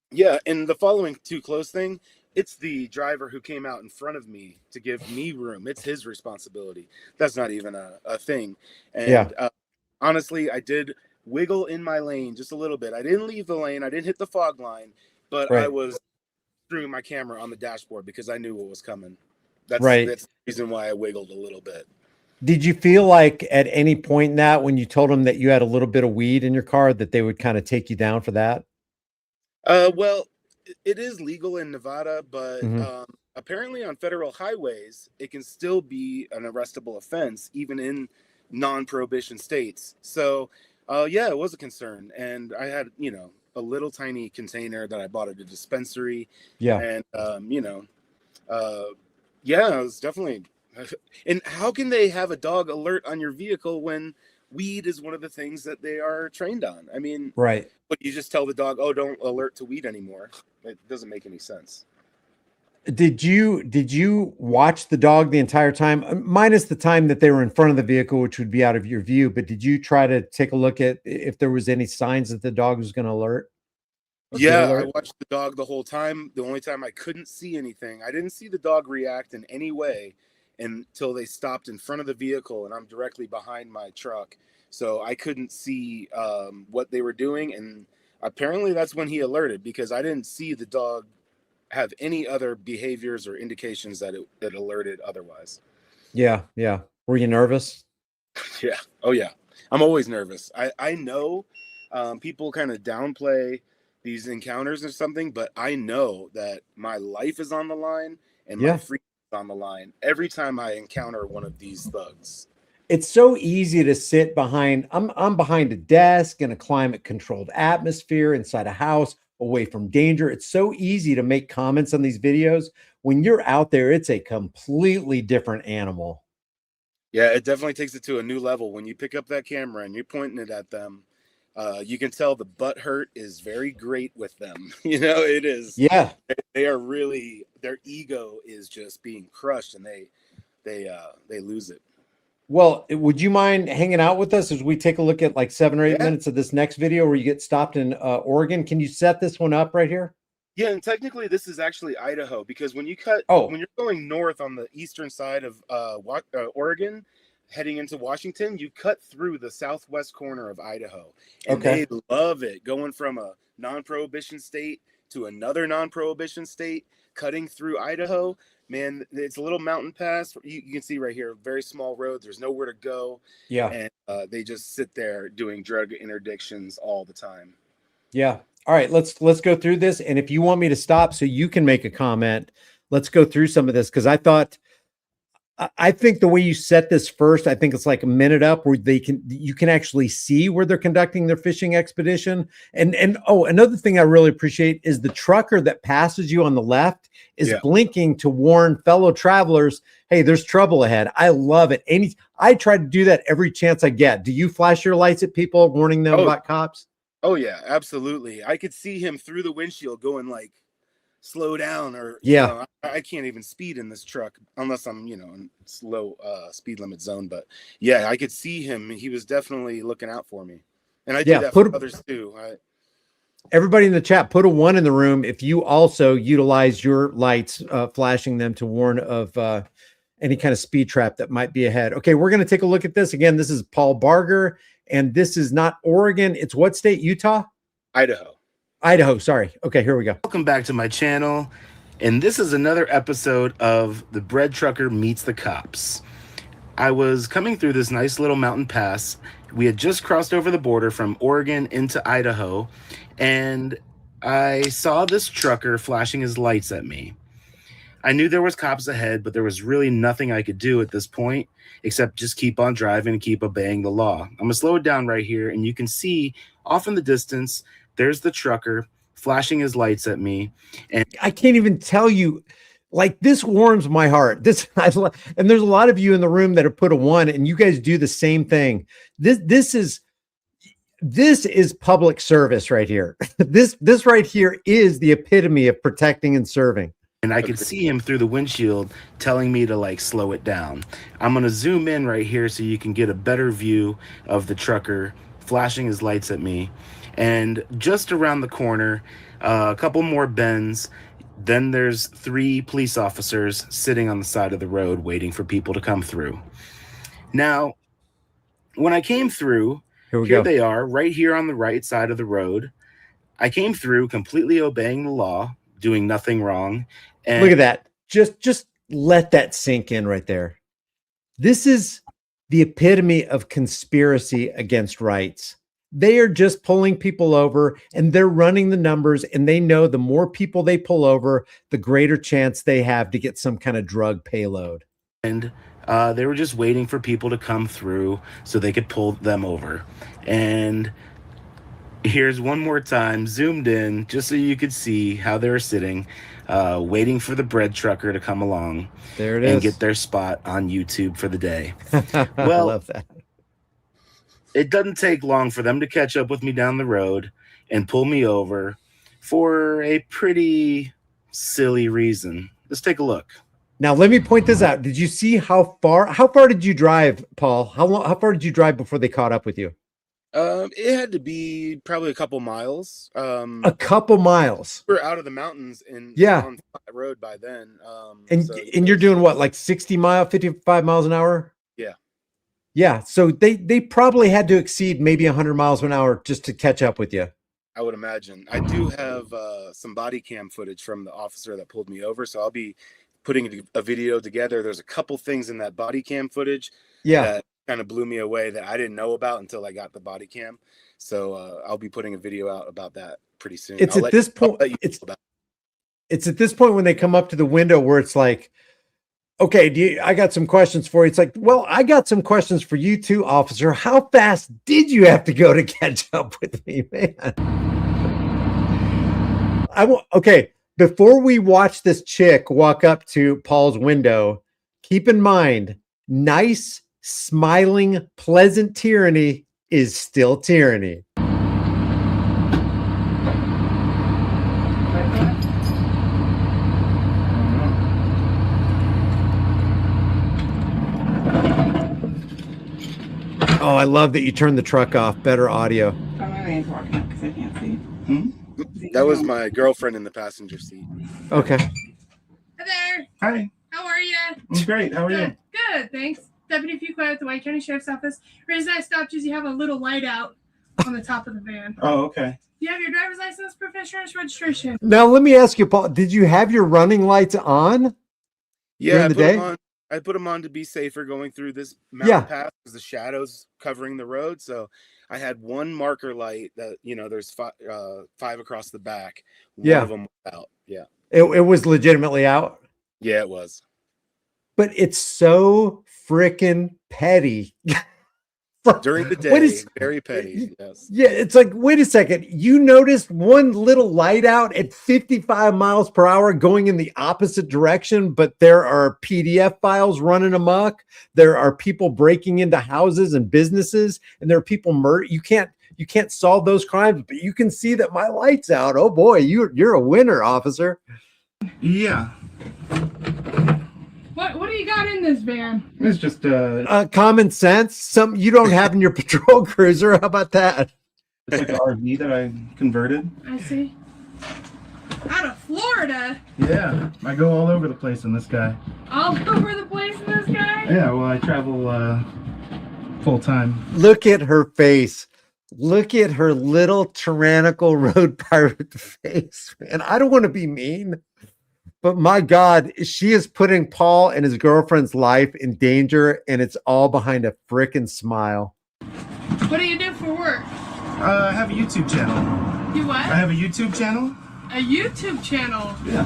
Yeah, and the following too close thing, it's the driver who came out in front of me to give me room. It's his responsibility. That's not even a thing. And honestly, I did wiggle in my lane just a little bit. I didn't leave the lane. I didn't hit the fog line, but I was screwing my camera on the dashboard because I knew what was coming. That's the reason why I wiggled a little bit. Did you feel like at any point in that, when you told them that you had a little bit of weed in your car, that they would kind of take you down for that? Well, it is legal in Nevada, but apparently on federal highways, it can still be an arrestable offense, even in non-prohibition states. So, it was a concern. And I had, a little tiny container that I bought at a dispensary. Yeah. And, it was definitely. And how can they have a dog alert on your vehicle when weed is one of the things that they are trained on? I mean, right. But you just tell the dog, oh, don't alert to weed anymore. It doesn't make any sense. Did you watch the dog the entire time, minus the time that they were in front of the vehicle, which would be out of your view? But did you try to take a look at if there was any signs that the dog was going to alert? I watched the dog the whole time. The only time I couldn't see anything, I didn't see the dog react in any way. until they stopped in front of the vehicle, and I'm directly behind my truck. So I couldn't see what they were doing. And apparently that's when he alerted, because I didn't see the dog have any other behaviors or indications that it alerted otherwise. Yeah. Yeah. Were you nervous? Yeah. Oh, yeah. I'm always nervous. I know people kind of downplay these encounters or something, but I know that my life is on the line and my freedom is on the line every time I encounter one of these thugs. It's so easy to sit behind. I'm behind a desk in a climate controlled atmosphere inside a house away from danger. It's so easy to make comments on these videos. When you're out there, it's a completely different animal. Yeah, it definitely takes it to a new level. When you pick up that camera and you're pointing it at them, you can tell the butt hurt is very great with them. You know, it is. Yeah. They are really, their ego is just being crushed, and they lose it. Well, would you mind hanging out with us as we take a look at like 7 or 8 minutes of this next video where you get stopped in Oregon? Can you set this one up right here? Yeah, and technically this is actually Idaho, because when you when you're going north on the eastern side of Oregon, heading into Washington, you cut through the southwest corner of Idaho, and they love it, going from a non-prohibition state to another non-prohibition state, cutting through Idaho. Man, it's a little mountain pass. You can see right here, very small roads. There's nowhere to go. Yeah. And they just sit there doing drug interdictions all the time. Yeah. All right, let's go through this. And if you want me to stop so you can make a comment, let's go through some of this, because I think the way you set this first, I think it's like a minute up where you can actually see where they're conducting their fishing expedition. And another thing I really appreciate is the trucker that passes you on the left is blinking to warn fellow travelers, hey, there's trouble ahead. I love it. I try to do that every chance I get. Do you flash your lights at people, warning them about cops? Oh yeah, absolutely. I could see him through the windshield going like, slow down, or you know, I can't even speed in this truck unless I'm, you know, in slow speed limit zone. But yeah, I could see him. He was definitely looking out for me, and I do that for others too. Everybody in the chat, put a 1 in the room if you also utilize your lights, flashing them to warn of any kind of speed trap that might be ahead. Okay, we're going to take a look at this again. This is Paul Barger, and this is not Oregon. It's what state? Utah? Idaho, sorry. Okay, here we go. Welcome back to my channel, and this is another episode of The Bread Trucker Meets the Cops. I was coming through this nice little mountain pass. We had just crossed over the border from Oregon into Idaho, and I saw this trucker flashing his lights at me. I knew there was cops ahead, but there was really nothing I could do at this point except just keep on driving and keep obeying the law. I'm gonna slow it down right here, and you can see off in the distance, there's the trucker flashing his lights at me. And I can't even tell you, like, this warms my heart. And there's a lot of you in the room that have put a 1, and you guys do the same thing. This is public service right here. This right here is the epitome of protecting and serving. And I could see him through the windshield telling me to like slow it down. I'm going to zoom in right here so you can get a better view of the trucker flashing his lights at me. And just around the corner, a couple more bends, then there's 3 police officers sitting on the side of the road waiting for people to come through. Now, when I came through, here they are right here on the right side of the road. I came through completely obeying the law, doing nothing wrong. And look at that. Just let that sink in right there. This is the epitome of conspiracy against rights. They are just pulling people over, and they're running the numbers, and they know the more people they pull over, the greater chance they have to get some kind of drug payload. And they were just waiting for people to come through so they could pull them over. And here's one more time, zoomed in, just so you could see how they were sitting, waiting for the bread trucker to come along. There it is. And get their spot on YouTube for the day. Well, I love that. It doesn't take long for them to catch up with me down the road and pull me over for a pretty silly reason. Let's take a look. Now, let me point this out. Did you see how far did you drive, Paul? How far did you drive before they caught up with you? It had to be probably a couple miles. A couple miles. We're out of the mountains and Yeah. on flat road by then. And so and you're doing what, like 60 mile, 55 miles an hour? Yeah. Yeah. So they probably had to exceed maybe 100 miles an hour just to catch up with you. I would imagine. I do have some body cam footage from the officer that pulled me over, so I'll be putting a video together. There's a couple things in that body cam footage Yeah. that kind of blew me away that I didn't know about until I got the body cam. So I'll be putting a video out about that pretty soon. It's I'll at this I'll point, let you it's know about it's at this point when they come up to the window where it's like, okay, I got some questions for you. It's like, well, I got some questions for you too, officer. How fast did you have to go to catch up with me, man? Okay, before we watch this chick walk up to Paul's window, keep in mind, nice, smiling, pleasant tyranny is still tyranny. Oh, I love that you turned the truck off. Better audio. Oh, my man's walking up because I can't see. that was my girlfriend in the passenger seat. Okay. Hi there. Hi, How are you? I'm great. How are you? Good. Good. Thanks. Deputy Fuqua at the White County Sheriff's Office. The reason I stopped is you have a little light out on the top of the van. Oh, okay. Do you have your driver's license, proof of insurance, registration? Now let me ask you, Paul, did you have your running lights on? Yeah, During the day? I put them on to be safer going through this Yeah. mountain path because the shadows covering the road. So I had one marker light that, there's five across the back. One Yeah. of them was out. Yeah. It was legitimately out, Yeah, it was. but it's so freaking petty. During the What day, is- very petty. Yes. Yeah, it's like, wait a second. You noticed one little light out at 55 miles per hour going in the opposite direction, but there are PDF files running amok. There are people breaking into houses and businesses, and there are people murder. You can't solve those crimes, but you can see that my light's out. Oh boy, you're a winner, officer. Yeah, What do you got in this van? it's just Common sense, some you don't have in your patrol cruiser. How about that? it's like an RV that I converted. I see. Out of Florida. Yeah, I go all over the place in this guy. All over the place in this guy. Yeah, well, I travel full time. Look at her face. Look at her little tyrannical road pirate face. And I don't want to be mean, but my God, she is putting Paul and his girlfriend's life in danger, and it's all behind a frickin' smile. What do you do for work? I have a YouTube channel. You what? I have a YouTube channel. A YouTube channel. Yeah.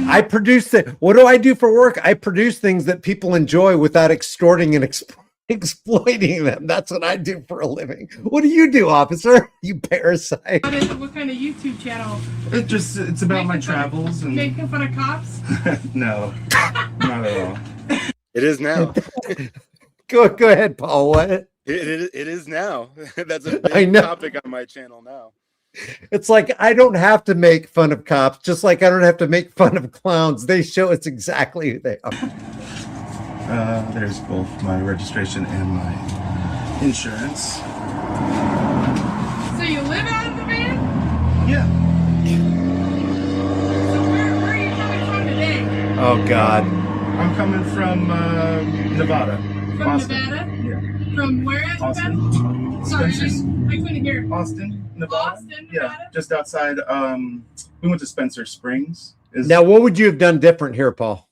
I produce what do I do for work? I produce things that people enjoy without extorting and exploiting them. That's what I do for a living. What do you do, officer? You parasite. What kind of YouTube channel? It's about my travels and Making fun of cops? no, not at all. It is now. Go ahead, Paul. What? It is now. That's a I big know. topic on my channel now. It's like I don't have to make fun of cops, just like I don't have to make fun of clowns. They show us exactly who they are. There's both my registration and my insurance. So you live out of the van? Yeah. So where are you coming from today? Oh God. I'm coming from Nevada. From Austin. Nevada? Yeah. From where at Nevada? Austin. Sorry, Spencer's. I couldn't hear. Austin, Nevada. Austin, Yeah, Nevada? just outside. We went to Spencer Springs. Now, what would you have done different here, Paul?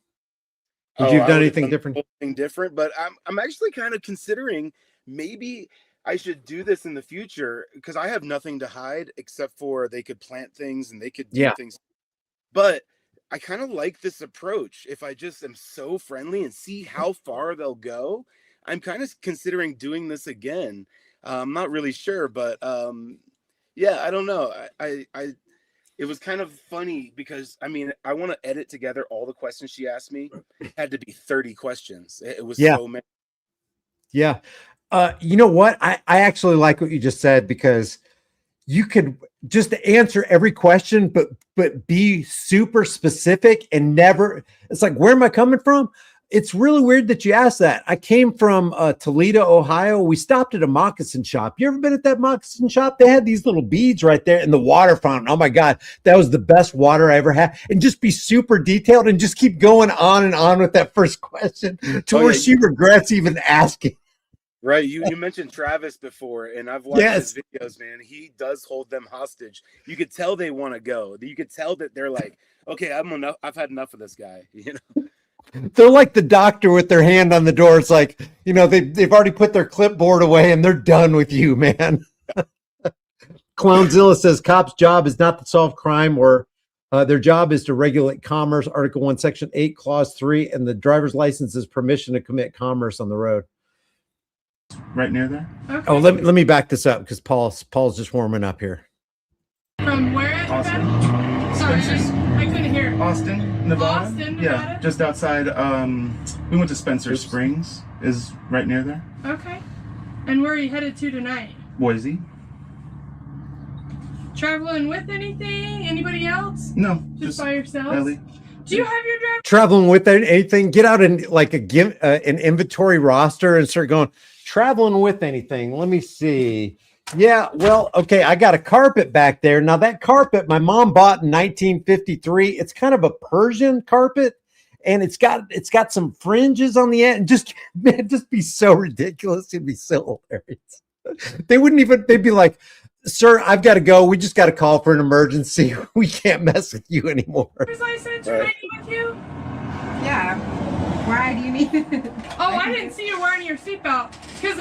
Would you have I done would've anything done different? something different, but I'm actually kind of considering maybe I should do this in the future because I have nothing to hide except for they could plant things and they could do Yeah. things. But I kind of like this approach. If I just am so friendly and see how far they'll go, I'm kind of considering doing this again. I'm not really sure, but yeah, I don't know. It was kind of funny because I want to edit together all the questions she asked me. It had to be 30 questions. It was Yeah. so many. Yeah. You know what? I actually like what you just said because you could just answer every question, but be super specific and never. It's like, where am I coming from? It's really weird that you asked that. I came from Toledo, Ohio. We stopped at a moccasin shop. You ever been at that moccasin shop? They had these little beads right there in the water fountain. Oh my God, that was the best water I ever had. And just be super detailed and just keep going on and on with that first question to where she regrets even asking. Right. You mentioned Travis before, and I've watched his videos, man. He does hold them hostage. You could tell they want to go. You could tell that they're like, okay, I've had enough of this guy. You know. They're like the doctor with their hand on the door. It's like, you know, they've already put their clipboard away and they're done with you, man. Clownzilla says cops' job is not to solve crime, or their job is to regulate commerce. Article 1, Section 8, Clause 3, and the driver's license is permission to commit commerce on the road. Right near there. Okay. Oh, let me back this up because Paul's just warming up here. From where? Austin. Sorry, Spencer's. I couldn't hear. Austin, Nevada. Austin, Yeah, Nevada? just outside. We went to Spencer Springs. Is right near there. Okay. And where are you headed to tonight? Boise. Traveling with anything? Anybody else? No, Just by yourselves? Ellie. Do you have your driver? Traveling with anything? Get out in like an inventory roster and start going. Traveling with anything? Let me see. Yeah, well, okay, I got a carpet back there. Now that carpet my mom bought in 1953. It's kind of a Persian carpet, and it's got some fringes on the end. Just be so ridiculous. It'd be so hilarious. They'd be like, "Sir, I've got to go. We just got a call for an emergency. We can't mess with you anymore." Driver's license remaining with you? Yeah. Why do you need it? Oh, I didn't see you wearing your seatbelt. Because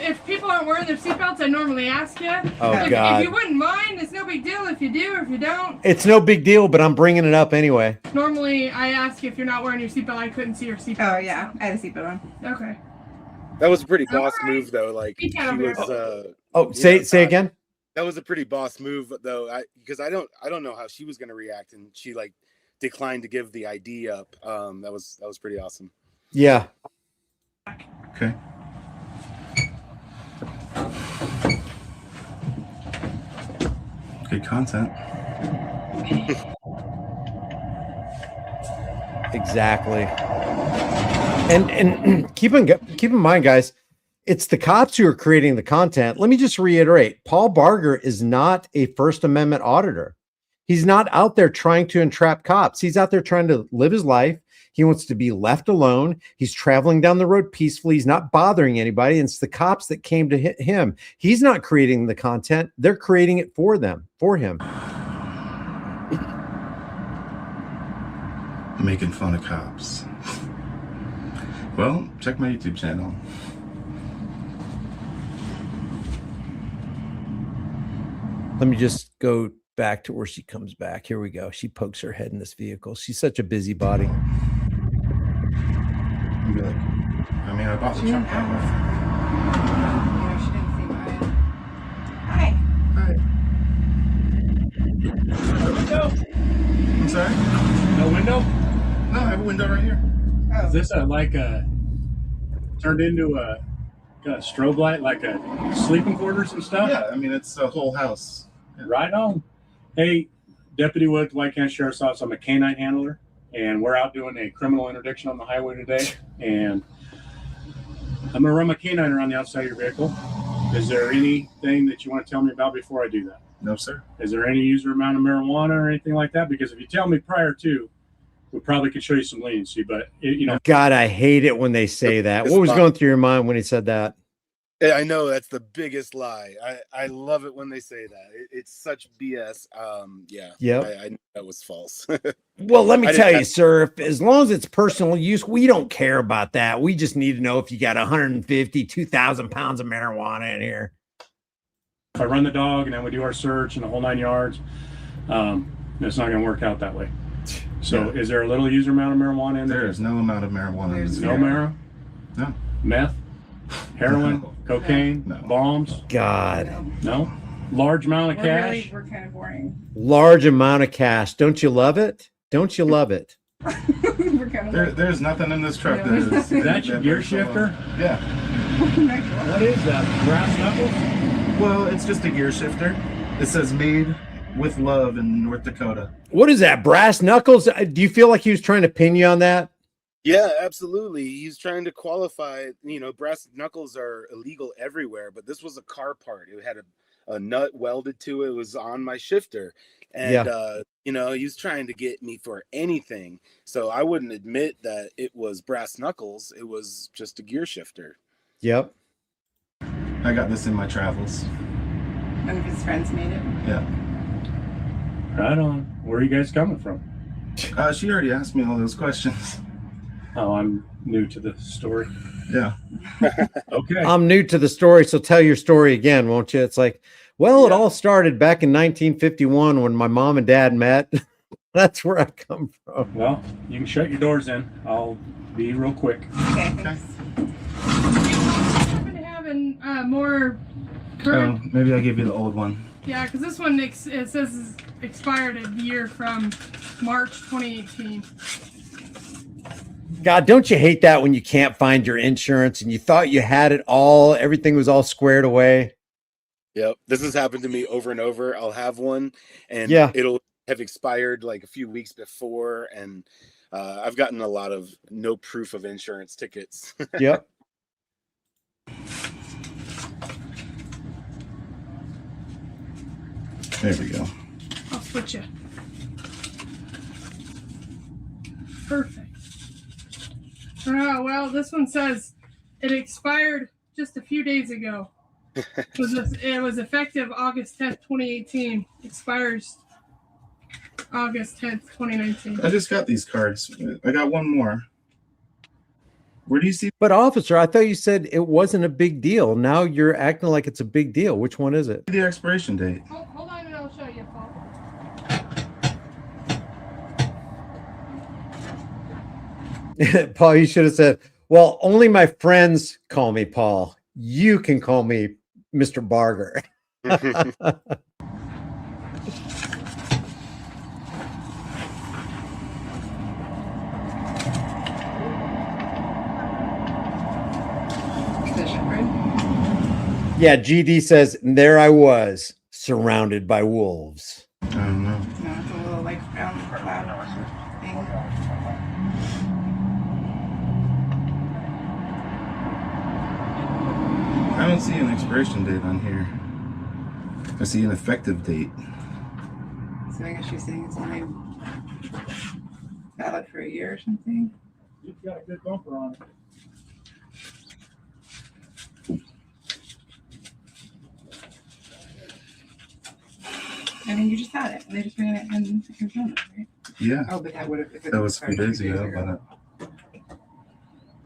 if people aren't wearing their seatbelts, I normally ask you. Oh, if, God. If you wouldn't mind, it's no big deal if you do or if you don't. It's no big deal, but I'm bringing it up anyway. Normally, I ask you if you're not wearing your seatbelt. I couldn't see your seatbelt. Oh, yeah. I had a seatbelt on. Okay. That was a pretty boss move, though. Like He she can't was. Say again. That was a pretty boss move, though. Because I don't know how she was going to react, and she like declined to give the ID up. That was pretty awesome. Yeah. Okay. Good content. Exactly. And keep in mind, guys, it's the cops who are creating the content. Let me just reiterate, Paul Barger is not a First Amendment auditor. He's not out there trying to entrap cops. He's out there trying to live his life. He wants to be left alone. He's traveling down the road peacefully. He's not bothering anybody. And it's the cops that came to hit him. He's not creating the content. They're creating it for him. Making fun of cops. Well, check my YouTube channel. Let me just go back to where she comes back. Here we go. She pokes her head in this vehicle. She's such a busybody. I mean, I bought the truck that way. Yeah, she didn't see mine. Hi. I'm sorry? No window? No, I have a window right here. Is this turned into a strobe light, like a sleeping quarters and stuff? Yeah, I mean, it's a whole house. Yeah. Right on. Hey, Deputy Wood, White County Sheriff's Office. I'm a canine handler, and we're out doing a criminal interdiction on the highway today. And I'm going to run my canine around the outside of your vehicle. Is there anything that you want to tell me about before I do that? No, sir. Is there any user amount of marijuana or anything like that? Because if you tell me prior to, we probably could show you some leniency. But, God, I hate it when they say that. What was going through your mind when he said that? I know that's the biggest lie. I love it when they say that. It's such BS. Yeah. Yep. I knew that was false. Well, let me tell you, sir, as long as it's personal use, we don't care about that. We just need to know if you got 150, 2,000 pounds of marijuana in here. If I run the dog and then we do our search and the whole 9 yards, it's not going to work out that way. So is there a little user amount of marijuana in there? There is no amount of marijuana. No marijuana? No. Meth? Heroin? No. Cocaine? No. Bombs? God. No? Large amount of cash? We're kind of boring. Large amount of cash. Don't you love it? Don't you love it? We're kind of There's nothing in this truck. No. That Is that your gear shifter? Yeah. What is that? Brass knuckles? Well, it's just a gear shifter. It says made with love in North Dakota. What is that? Brass knuckles? Do you feel like he was trying to pin you on that? Yeah, absolutely. He's trying to qualify. You know, brass knuckles are illegal everywhere, but this was a car part. It had a nut welded to it. It was on my shifter. And, Yeah. you know, he was trying to get me for anything. So I wouldn't admit that it was brass knuckles. It was just a gear shifter. Yep. I got this in my travels. One of his friends made it. Yeah. Right on. Where are you guys coming from? She already asked me all those questions. Oh, I'm new to the story. Yeah. Okay. I'm new to the story, so tell your story again, won't you? It's like, well, it Yeah. all started back in 1951 when my mom and dad met. That's where I come from. Well, you can shut your doors in. I'll be real quick. Okay, thanks. happen to have more current. Maybe I'll give you the old one. Yeah, because this one it says is expired a year from March 2018. God, don't you hate that when you can't find your insurance and you thought you had it all, everything was all squared away? Yep. This has happened to me over and over. I'll have one and Yeah. it'll have expired like a few weeks before. And I've gotten a lot of no proof of insurance tickets. Yep. There we go. I'll switch it. Perfect. Oh, well, this one says it expired just a few days ago. It was effective August 10th, 2018. Expires August 10th, 2019. I just got these cards. I got one more. Where do you see But officer, I thought you said it wasn't a big deal. Now you're acting like it's a big deal. Which one is it? the expiration date? Hold on and I'll show you, Paul. Paul, you should have said, well, only my friends call me Paul. You can call me Mr. Barger. Yeah, GD says, and there I was, surrounded by wolves. I don't know. No, it's a little like brown cloud thing. I don't see an expiration date on here. I see an effective date. So I guess you're saying it's only valid for a year or something. You've got a good bumper on it. I mean, you just had it. They just ran it in Arizona, right? Yeah. Oh, but that would have. That was a few days ago, but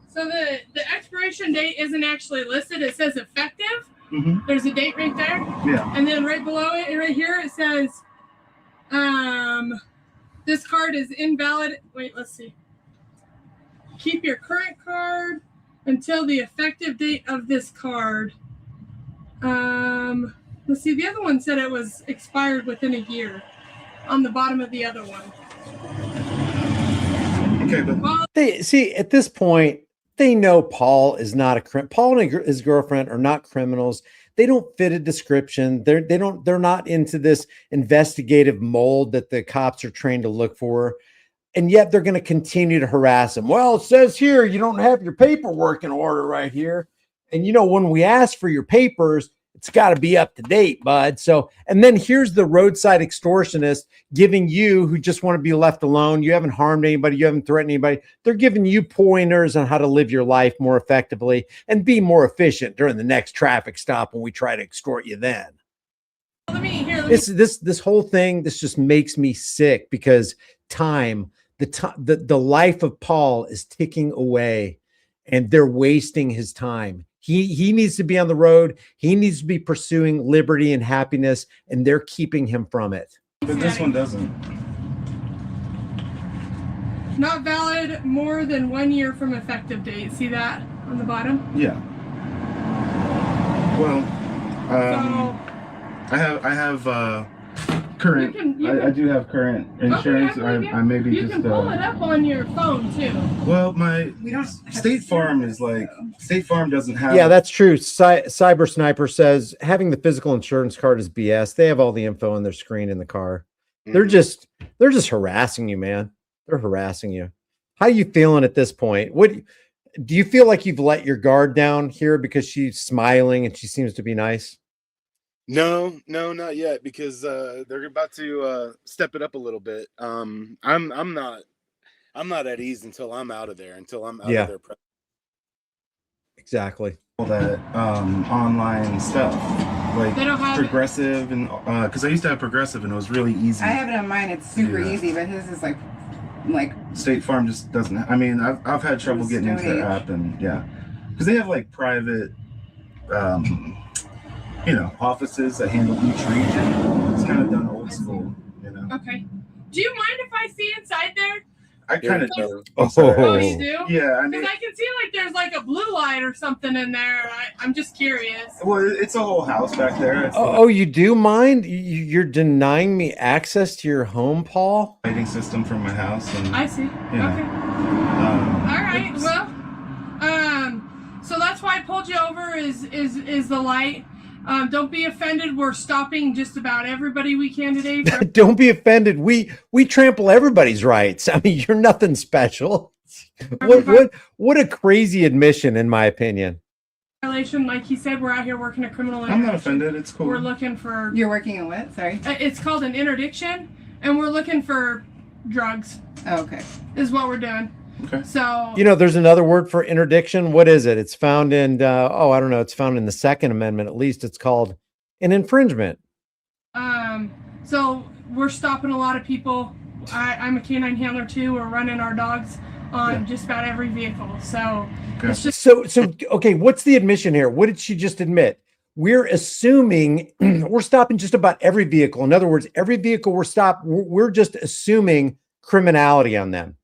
So the expiration date isn't actually listed. It says effective. Mhm. There's a date right there. yeah. And then right below it, right here, it says, this card is invalid. Wait, let's see. Keep your current card until the effective date of this card. Let's see. The other one said it was expired within a year on the bottom of the other one. Okay, but Well, They see at this point, they know Paul is not a Paul and his girlfriend are not criminals. They don't fit a description. They're not into this investigative mold that the cops are trained to look for. And yet they're going to continue to harass him. Well, it says here you don't have your paperwork in order right here. And you know, when we ask for your papers, it's got to be up to date, bud. So, and then here's the roadside extortionist giving you, who just want to be left alone. You haven't harmed anybody. You haven't threatened anybody. They're giving you pointers on how to live your life more effectively and be more efficient during the next traffic stop when we try to extort you then. let me This whole thing, this just makes me sick because the life of Paul is ticking away and they're wasting his time. He needs to be on the road. He needs to be pursuing liberty and happiness, and they're keeping him from it. but this one doesn't. not valid more than 1 year from effective date. See that on the bottom? Yeah. Well, So I have current. You can- I do have current insurance. Okay, I believe you. I maybe you just can pull it up on your phone too. well, my We don't. have State Farm service, is like though. State Farm doesn't have. Yeah, that's true. Cyber Sniper says having the physical insurance card is BS. They have all the info on their screen in the car. They're just harassing you, man. They're harassing you. How you feeling at this point? What do you feel like you've let your guard down here because she's smiling and she seems to be nice? No, not yet, because they're about to step it up a little bit. I'm not at ease until I'm out of there, until I'm out Yeah. of their presence. Exactly. All that online stuff, like They don't have it. Progressive, and because I used to have Progressive and it was really easy. I have it on mine. It's super Yeah. easy, but his is like State Farm just doesn't. I mean, I've had trouble getting into their app, and yeah, because they have like private, offices that handle each region. It's kind of done old school, Okay. Do you mind if I see inside there? I kind of Yeah. do. Oh, you do? Yeah, I mean, Because I can see like there's like a blue light or something in there. I'm just curious. well, it's a whole house back there. It's Oh, you do mind? You're denying me access to your home, Paul? a lighting system from my house, and I see. Yeah. Okay. All right. Well, so that's why I pulled you over. Is the light? Don't be offended. We're stopping just about everybody we can today. For Don't be offended. We trample everybody's rights. I mean, you're nothing special. What a crazy admission, in my opinion. violation. Like he said, we're out here working a criminal. I'm not interdiction. offended. It's cool. We're looking for. you're working on what? Sorry. It's called an interdiction, and we're looking for drugs. Oh, okay. Is what we're doing. Okay. So You know, there's another word for interdiction. What is it? It's found in, I don't know. It's found in the Second Amendment. At least it's called an infringement. So we're stopping a lot of people. I'm a canine handler too. We're running our dogs on just about every vehicle. So Okay. it's just So, okay. What's the admission here? What did she just admit? We're assuming we're stopping just about every vehicle. In other words, every vehicle we're just assuming criminality on them.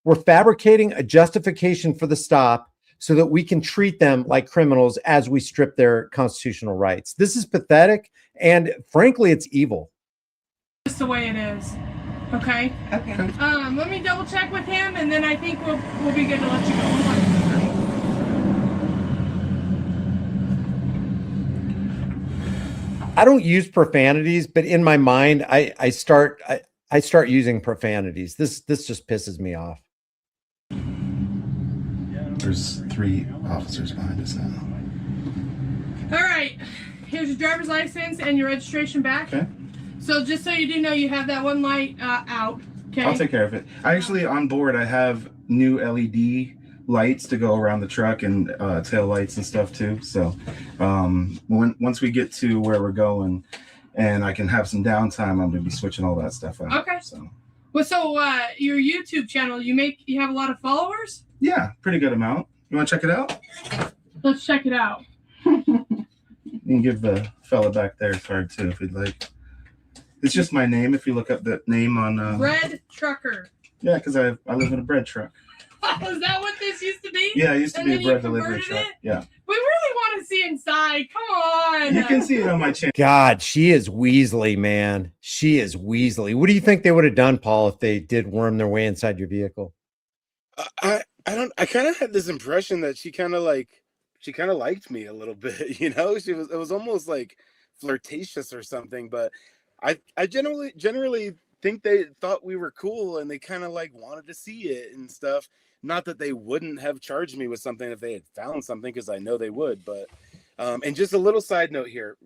We're fabricating a justification for the stop so that we can treat them like criminals as we strip their constitutional rights. This is pathetic, and frankly, it's evil. the way it is. Okay. Okay. Let me double check with him, and then I think we'll be good to let you go. I don't use profanities, but in my mind, I start using profanities. This just pisses me off. There's 3 officers behind us now. All right. Here's your driver's license and your registration back. Okay. So just so you do know, you have that one light out. Okay. I'll take care of it. I actually, on board, I have new LED lights to go around the truck and tail lights and stuff too. So once we get to where we're going and I can have some downtime, I'm gonna be switching all that stuff out. Okay. So Well, so your YouTube channel, you have a lot of followers? yeah, pretty good amount. You want to check it out? Let's check it out. You can give the fella back there a card too if you'd like. It's just my name. If you look up that name on Red Trucker. yeah, because I live in a bread truck. Is that what this used to be? Yeah, it used to And be a then you bread delivery converted truck. it? Yeah, We really want to see inside. Come on. you can see it on my channel. God, she is Weasley, man. She is Weasley. What do you think they would have done, Paul, if they did worm their way inside your vehicle? I kind of had this impression that she kind of liked me a little bit, it was almost like flirtatious or something, but I generally think they thought we were cool and they kind of like wanted to see it and stuff. Not that they wouldn't have charged me with something if they had found something, because I know they would, but and just a little side note here,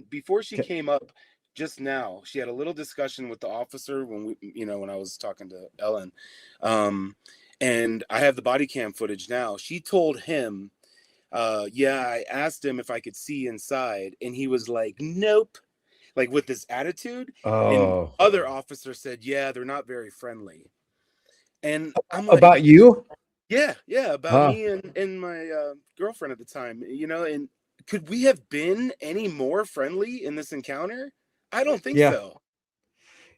before she came up just now, she had a little discussion with the officer when I was talking to Ellen. And I have the body cam footage now. She told him, I asked him if I could see inside, and he was like, nope, like with this attitude. Oh, And other officer said, yeah, they're not very friendly. And I'm like, about you? yeah, about me and my girlfriend at the time, and could we have been any more friendly in this encounter? I don't think so.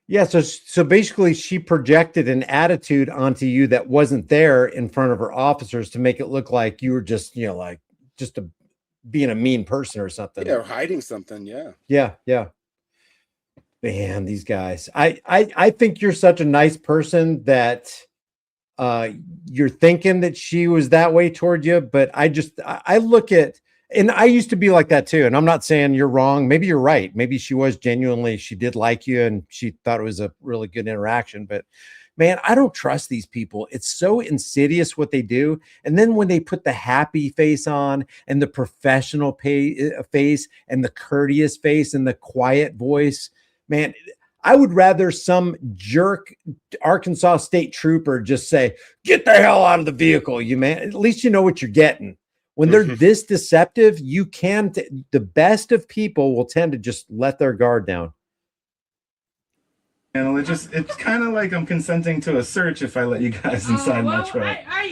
Yeah. So basically, she projected an attitude onto you that wasn't there in front of her officers to make it look like you were just, being a mean person or something. Yeah, or hiding something. Yeah. Yeah. Man, these guys. I think you're such a nice person that you're thinking that she was that way toward you, but I look at, and I used to be like that too. And I'm not saying you're wrong. Maybe you're right. Maybe she did like you and she thought it was a really good interaction. But man, I don't trust these people. It's so insidious what they do. And then when they put the happy face on and the professional face and the courteous face and the quiet voice, man, I would rather some jerk Arkansas State trooper just say, "Get the hell out of the vehicle, you man." At least you know what you're getting. When they're this deceptive, you can, the best of people will tend to just let their guard down. And it's kind of like I'm consenting to a search if I let you guys inside my truck. I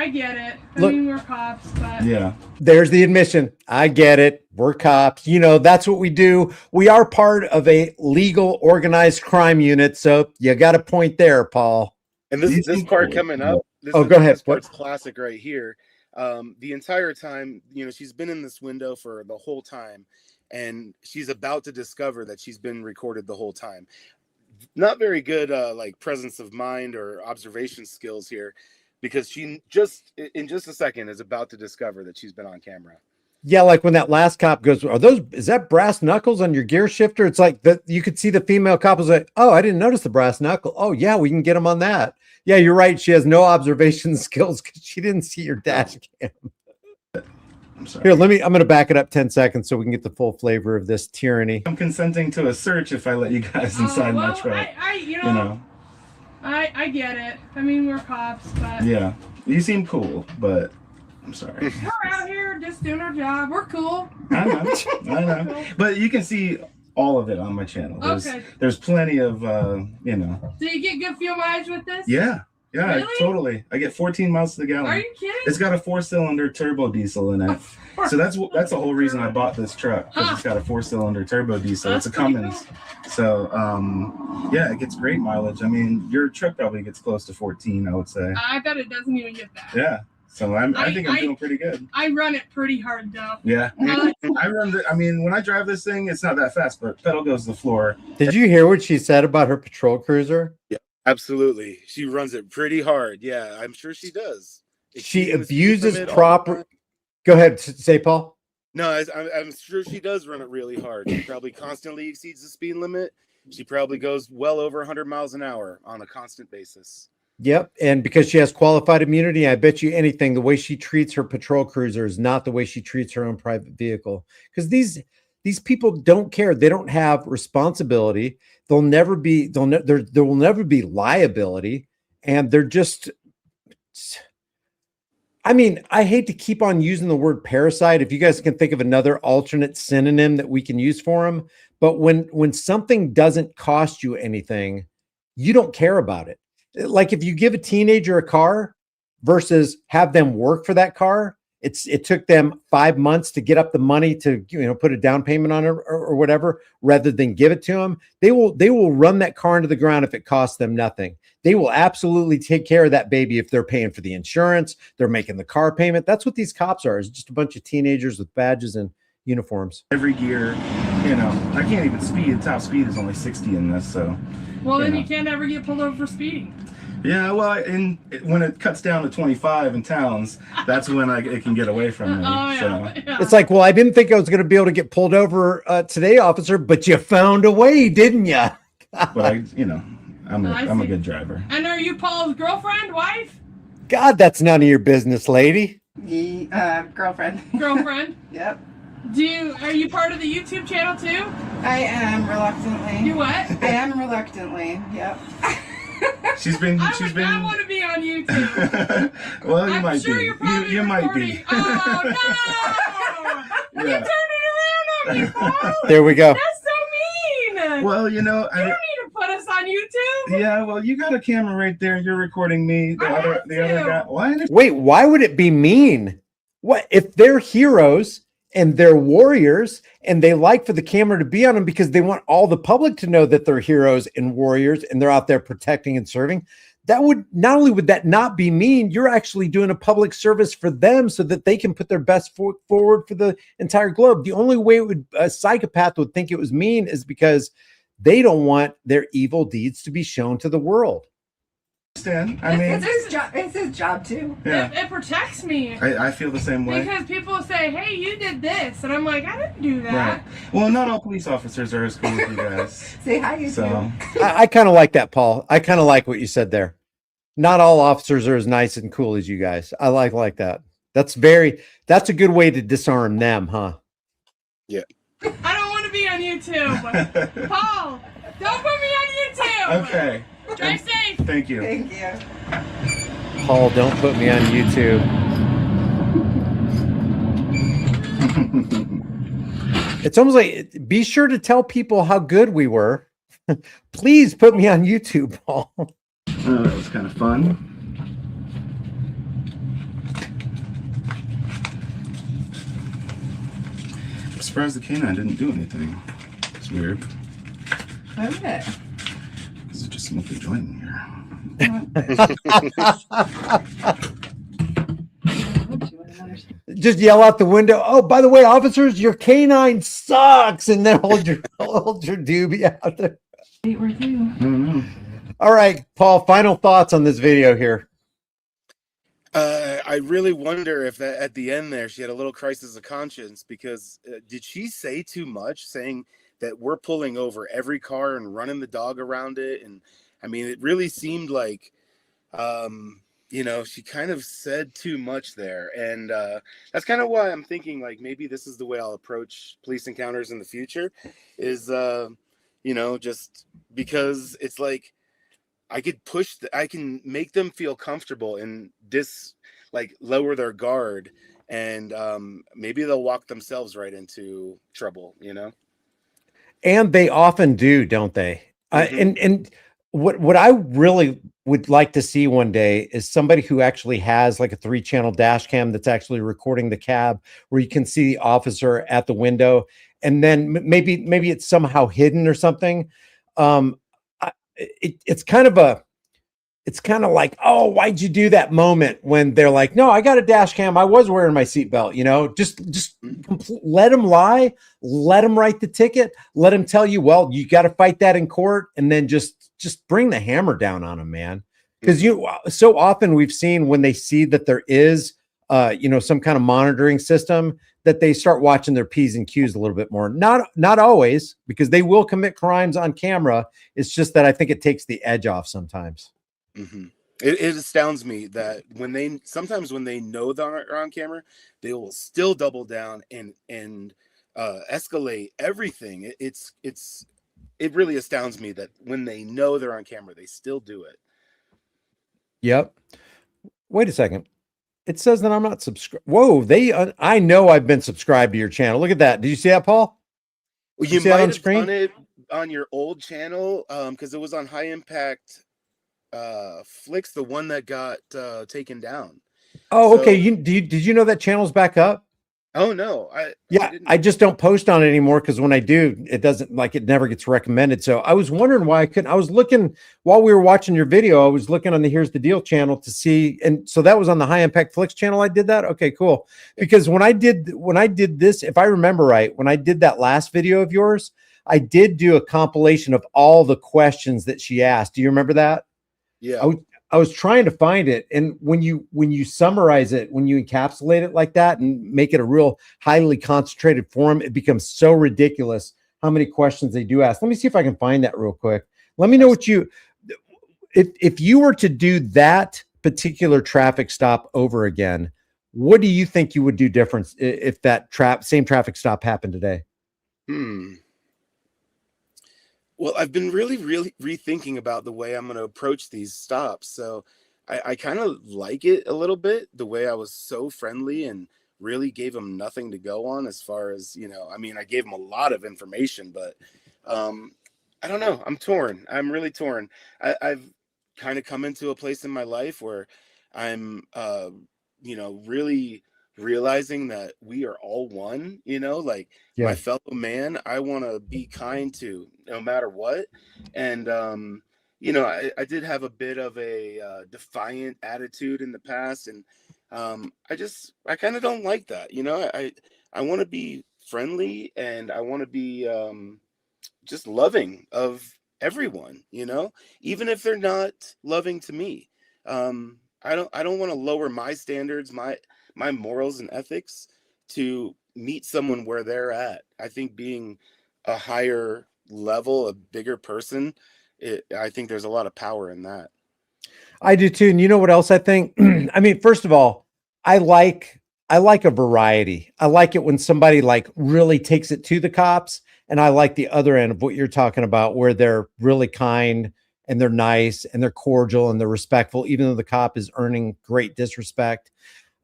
get it. Look, I mean, we're cops, but Yeah. There's the admission. I get it. We're cops. You know, that's what we do. We are part of a legal organized crime unit. So you got a point there, Paul. And this part coming up. Go ahead. This part's classic right here. The entire time, she's been in this window for the whole time, and she's about to discover that she's been recorded the whole time. Not very good, like presence of mind or observation skills here, because she in just a second is about to discover that she's been on camera. Yeah, like when that last cop goes, is that brass knuckles on your gear shifter? It's like that you could see the female cop was like, "Oh, I didn't notice the brass knuckle. Oh, yeah, we can get him on that." Yeah, you're right. She has no observation skills because she didn't see your dash cam. I'm sorry. Here, I'm going to back it up 10 seconds so we can get the full flavor of this tyranny. I'm consenting to a search if I let you guys inside my truck. I get it. I mean, we're cops, but Yeah. You seem cool, but I'm sorry. we're out here just doing our job. We're cool. I know. But you can see all of it on my channel. There's plenty of, Do you get good fuel mileage with this? Yeah, Really? totally. I get 14 miles to the gallon. Are you kidding? It's got a 4-cylinder turbo diesel in it. So that's the whole reason I bought this truck, because it's got a 4-cylinder turbo diesel. It's a Cummins. So yeah, it gets great mileage. I mean, your truck probably gets close to 14, I would say. I bet it doesn't even get that. Yeah. So I think I'm doing pretty good. I run it pretty hard though. Yeah. When I drive this thing, it's not that fast, but pedal goes to the floor. Did you hear what she said about her patrol cruiser? Yeah, absolutely. She runs it pretty hard. Yeah, I'm sure she does. She abuses proper. Go ahead, say, Paul. No, I'm sure she does run it really hard. She probably constantly exceeds the speed limit. She probably goes well over 100 miles an hour on a constant basis. Yep. And because she has qualified immunity, I bet you anything, the way she treats her patrol cruiser is not the way she treats her own private vehicle. Because these people don't care. They don't have responsibility. There will never be liability. And they're just, I hate to keep on using the word parasite. If you guys can think of another alternate synonym that we can use for them. But when something doesn't cost you anything, you don't care about it. Like if you give a teenager a car versus have them work for that car, it took them 5 months to get up the money to put a down payment on it or whatever, rather than give it to them. They will run that car into the ground if it costs them nothing. They will absolutely take care of that baby if they're paying for the insurance, they're making the car payment. That's what these cops are, is just a bunch of teenagers with badges and uniforms. Every gear, I can't even speed. Top speed is only 60 in this, so. Well, then you can't ever get pulled over for speeding. Yeah, well, when it cuts down to 25 in towns, that's when it can get away from me. Yeah. It's like, well, I didn't think I was going to be able to get pulled over today, officer, but you found a way, didn't you? But I'm a good driver. And are you Paul's girlfriend, wife? God, that's none of your business, lady. Girlfriend. Girlfriend. Yep. Are you part of the YouTube channel too? I am reluctantly. You what? I am reluctantly. Yep. She's been. I want to be on YouTube. Well, you I'm might sure be. You're probably you might be. Oh no! You turned it around on me, Paul. There we go. That's so mean. Well, you don't need to put us on YouTube. Yeah, well, you got a camera right there. You're recording me. The other guy. Why? Wait, why would it be mean? What if they're heroes and they're warriors and they like for the camera to be on them because they want all the public to know that they're heroes and warriors and they're out there protecting and serving? That would not only would that not be mean, you're actually doing a public service for them so that they can put their best foot forward for the entire globe. The only way a psychopath would think it was mean is because they don't want their evil deeds to be shown to the world. understand. I mean, it's his job. It's his job too. yeah, It protects me. I feel the same way. Because people say, hey, you did this. And I'm like, I didn't do that. Right. Well, not all police officers are as cool as you guys. Say hi, you So, I kind of like that, Paul. I kind of like what you said there. Not all officers are as nice and cool as you guys. I like that. That's a good way to disarm them, huh? I don't want to be on YouTube. Paul, don't put me on YouTube. okay. Drive safe. Thank you. Thank you. Paul, don't put me on YouTube. It's almost like, be sure to tell people how good we were. Please put me on YouTube, Paul. Oh, that was kind of fun. I'm surprised the canine didn't do anything. It's weird. Okay. Because it just smoked a joint in here. Just yell out the window. Oh, by the way, officers, your canine sucks, and then hold your doobie out there. Wait, where you? I don't know. All right, Paul. Final thoughts on this video here. I really wonder if at the end there she had a little crisis of conscience, because did she say too much, saying that we're pulling over every car and running the dog around it? And I mean, it really seemed like, she kind of said too much there. And that's kind of why I'm thinking like maybe this is the way I'll approach police encounters in the future, is, just because it's like, I can make them feel comfortable and lower their guard, and maybe they'll walk themselves right into trouble, And they often do, don't they? Mhm. And what I really would like to see one day is somebody who actually has like a 3-channel dash cam that's actually recording the cab, where you can see the officer at the window, and then maybe it's somehow hidden or something. It's kind of like, oh, why'd you do that moment when they're like, no, I got a dash cam. I was wearing my seatbelt, just let them lie, let them write the ticket, let them tell you, well, you got to fight that in court, and then just bring the hammer down on them, man. Because so often we've seen when they see that there is, some kind of monitoring system, that they start watching their P's and Q's a little bit more. Not always, because they will commit crimes on camera. It's just that I think it takes the edge off sometimes. Mm-hmm. It astounds me that when they know they're on camera, they will still double down and escalate everything. It really astounds me that when they know they're on camera, they still do it. Yep. Wait a second. It says that I'm not subscribed. Whoa, I know I've been subscribed to your channel. Look at that. Did you see that, Paul? Well, you see might that on have screen? done it on your old channel, because it was on High Impact Flicks, the one that got taken down. Oh, So- okay. Did you know that channel's back up? Oh no, I just don't post on it anymore, because when I do, it never gets recommended. So I was wondering why I couldn't. I was looking while we were watching your video. I was looking on the Here's the Deal channel to see, and so that was on the High Impact Flicks channel. I did that. Okay, cool. Because when I did this, if I remember right, when I did that last video of yours, I did do a compilation of all the questions that she asked. Do you remember that? Yeah. I was trying to find it, and when you summarize it, when you encapsulate it like that and make it a real highly concentrated form, it becomes so ridiculous how many questions they do ask. Let me see if I can find that real quick. Let me know if you were to do that particular traffic stop over again, what do you think you would do different if that same traffic stop happened today? Well, I've been really rethinking about the way I'm going to approach these stops. So I kind of like it a little bit, the way I was so friendly and really gave them nothing to go on as far as, I gave them a lot of information, but I don't know. I'm torn. I'm really torn. I've kind of come into a place in my life where I'm, really realizing that we are all one, Yeah. my fellow man, I want to be kind to no matter what. And, I did have a bit of a defiant attitude in the past. And I kind of don't like that. I want to be friendly, and I want to be just loving of everyone, you know, even if they're not loving to me. I don't want to lower my standards, my morals and ethics to meet someone where they're at. I think being a higher level, a bigger person, I think there's a lot of power in that. I do too. And you know what else I think? I mean, first of all, I like a variety. I like it when somebody like really takes it to the cops, and I like the other end of what you're talking about, where they're really kind and they're nice and they're cordial and they're respectful, even though the cop is earning great disrespect.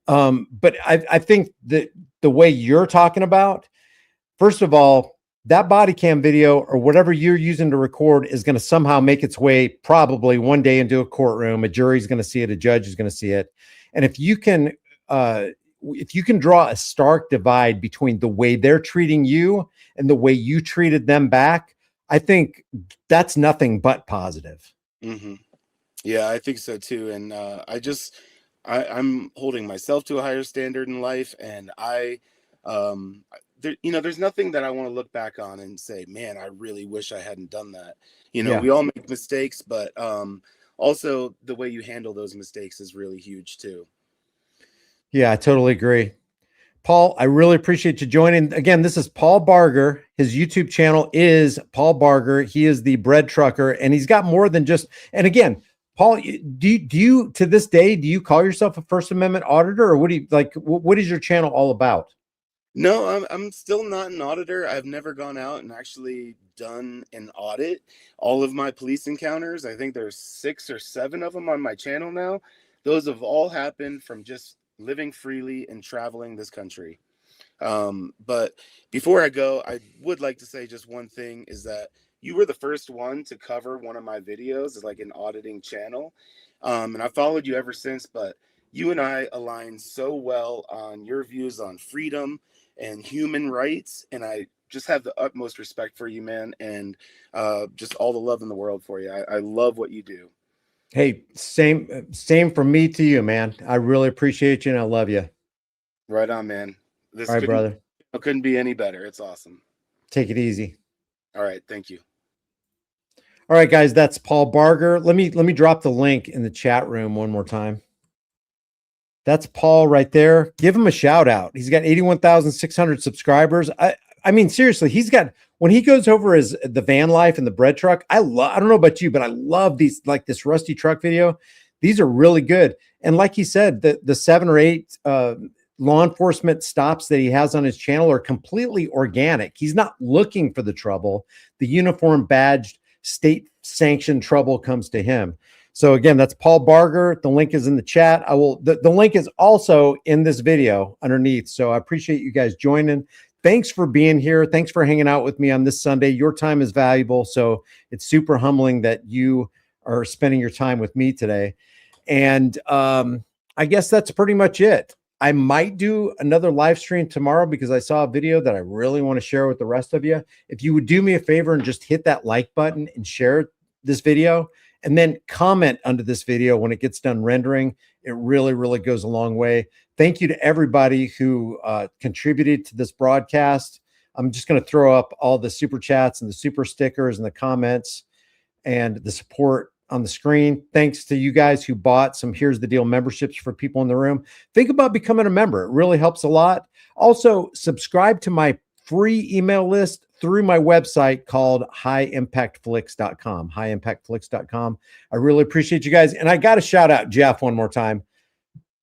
But I think that the way you're talking about, first of all, that body cam video or whatever you're using to record is going to somehow make its way probably one day into a courtroom. A jury's going to see it. A judge is going to see it. And if you can draw a stark divide between the way they're treating you and the way you treated them back, I think that's nothing but positive. Mm-hmm. Yeah, I think so too. And I'm holding myself to a higher standard in life, and there's nothing that I want to look back on and say, man, I really wish I hadn't done that. Yeah. We all make mistakes, but also the way you handle those mistakes is really huge too. Yeah, I totally agree. Paul, I really appreciate you joining. Again, this is Paul Barger. His YouTube channel is Paul Barger. He is the bread trucker, and he's got more than just, and again, Paul, do you to this day, do you call yourself a First Amendment auditor, or what do you like? What is your channel all about? No, I'm still not an auditor. I've never gone out and actually done an audit. All of my police encounters, I think there's 6 or 7 of them on my channel now. Those have all happened from just living freely and traveling this country. But before I go, I would like to say just one thing, is that you were the first one to cover one of my videos as like an auditing channel. And I followed you ever since, but you and I align so well on your views on freedom and human rights. And I just have the utmost respect for you, man. And just all the love in the world for you. I love what you do. Hey, same from me to you, man. I really appreciate you and I love you. Right on, man. All right, brother. It couldn't be any better. It's awesome. Take it easy. All right. Thank you. All right, guys, that's Paul Barger. Let me drop the link in the chat room one more time. That's Paul right there. Give him a shout out. He's got 81,600 subscribers. I mean, seriously, when he goes over the van life and the bread truck, I don't know about you, but I love these, like this rusty truck video. These are really good. And like he said, the 7 or 8 law enforcement stops that he has on his channel are completely organic. He's not looking for the trouble. The uniform badged state sanctioned trouble comes to him. So again, that's Paul Barger. The link is in the chat. The link is also in this video underneath. So I appreciate you guys joining. Thanks for being here. Thanks for hanging out with me on this Sunday. Your time is valuable. So it's super humbling that you are spending your time with me today. And I guess that's pretty much it. I might do another live stream tomorrow because I saw a video that I really want to share with the rest of you. If you would do me a favor and just hit that like button and share this video, and then comment under this video when it gets done rendering, it really, really goes a long way. Thank you to everybody who contributed to this broadcast. I'm just going to throw up all the super chats and the super stickers and the comments and the support on the screen. Thanks to you guys who bought some Here's the Deal memberships for people in the room. Think about becoming a member. It really helps a lot. Also, subscribe to my free email list through my website called highimpactflix.com, highimpactflix.com. I really appreciate you guys. And I got to shout out Jeff one more time.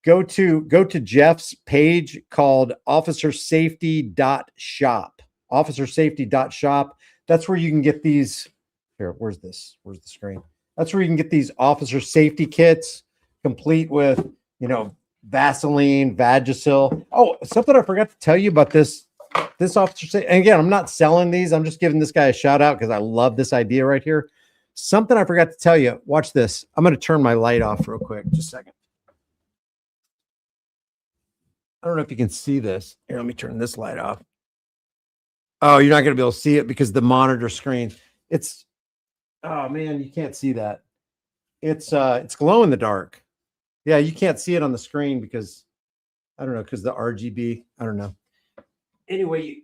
Go to Jeff's page called officersafety.shop, officersafety.shop. That's where you can get these. Here, where's the screen? That's where you can get these officer safety kits complete with, Vaseline, Vagisil. Oh, something I forgot to tell you about this officer safety. And again, I'm not selling these. I'm just giving this guy a shout out because I love this idea right here. Something I forgot to tell you. Watch this. I'm going to turn my light off real quick. Just a second. I don't know if you can see this. Here, let me turn this light off. Oh, you're not going to be able to see it because the monitor screen. Oh man, you can't see that. It's glow in the dark. Yeah, you can't see it on the screen because I don't know, because the RGB. I don't know. Anyway,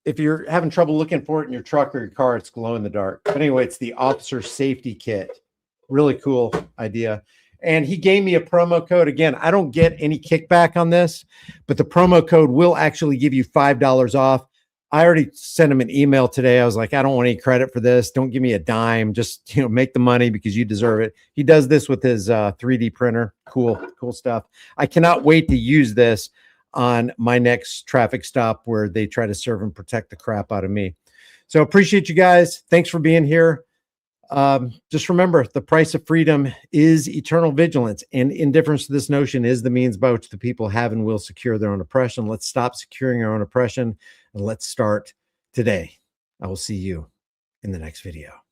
if you're having trouble looking for it in your truck or your car, it's glow in the dark. But anyway, it's the officer safety kit. Really cool idea. And he gave me a promo code. Again, I don't get any kickback on this, but the promo code will actually give you $5 off. I already sent him an email today. I was like, I don't want any credit for this. Don't give me a dime. Just, make the money because you deserve it. He does this with his 3D printer. Cool stuff. I cannot wait to use this on my next traffic stop where they try to serve and protect the crap out of me. So appreciate you guys. Thanks for being here. Just remember, the price of freedom is eternal vigilance, and indifference to this notion is the means by which the people have and will secure their own oppression. Let's stop securing our own oppression, and let's start today. I will see you in the next video.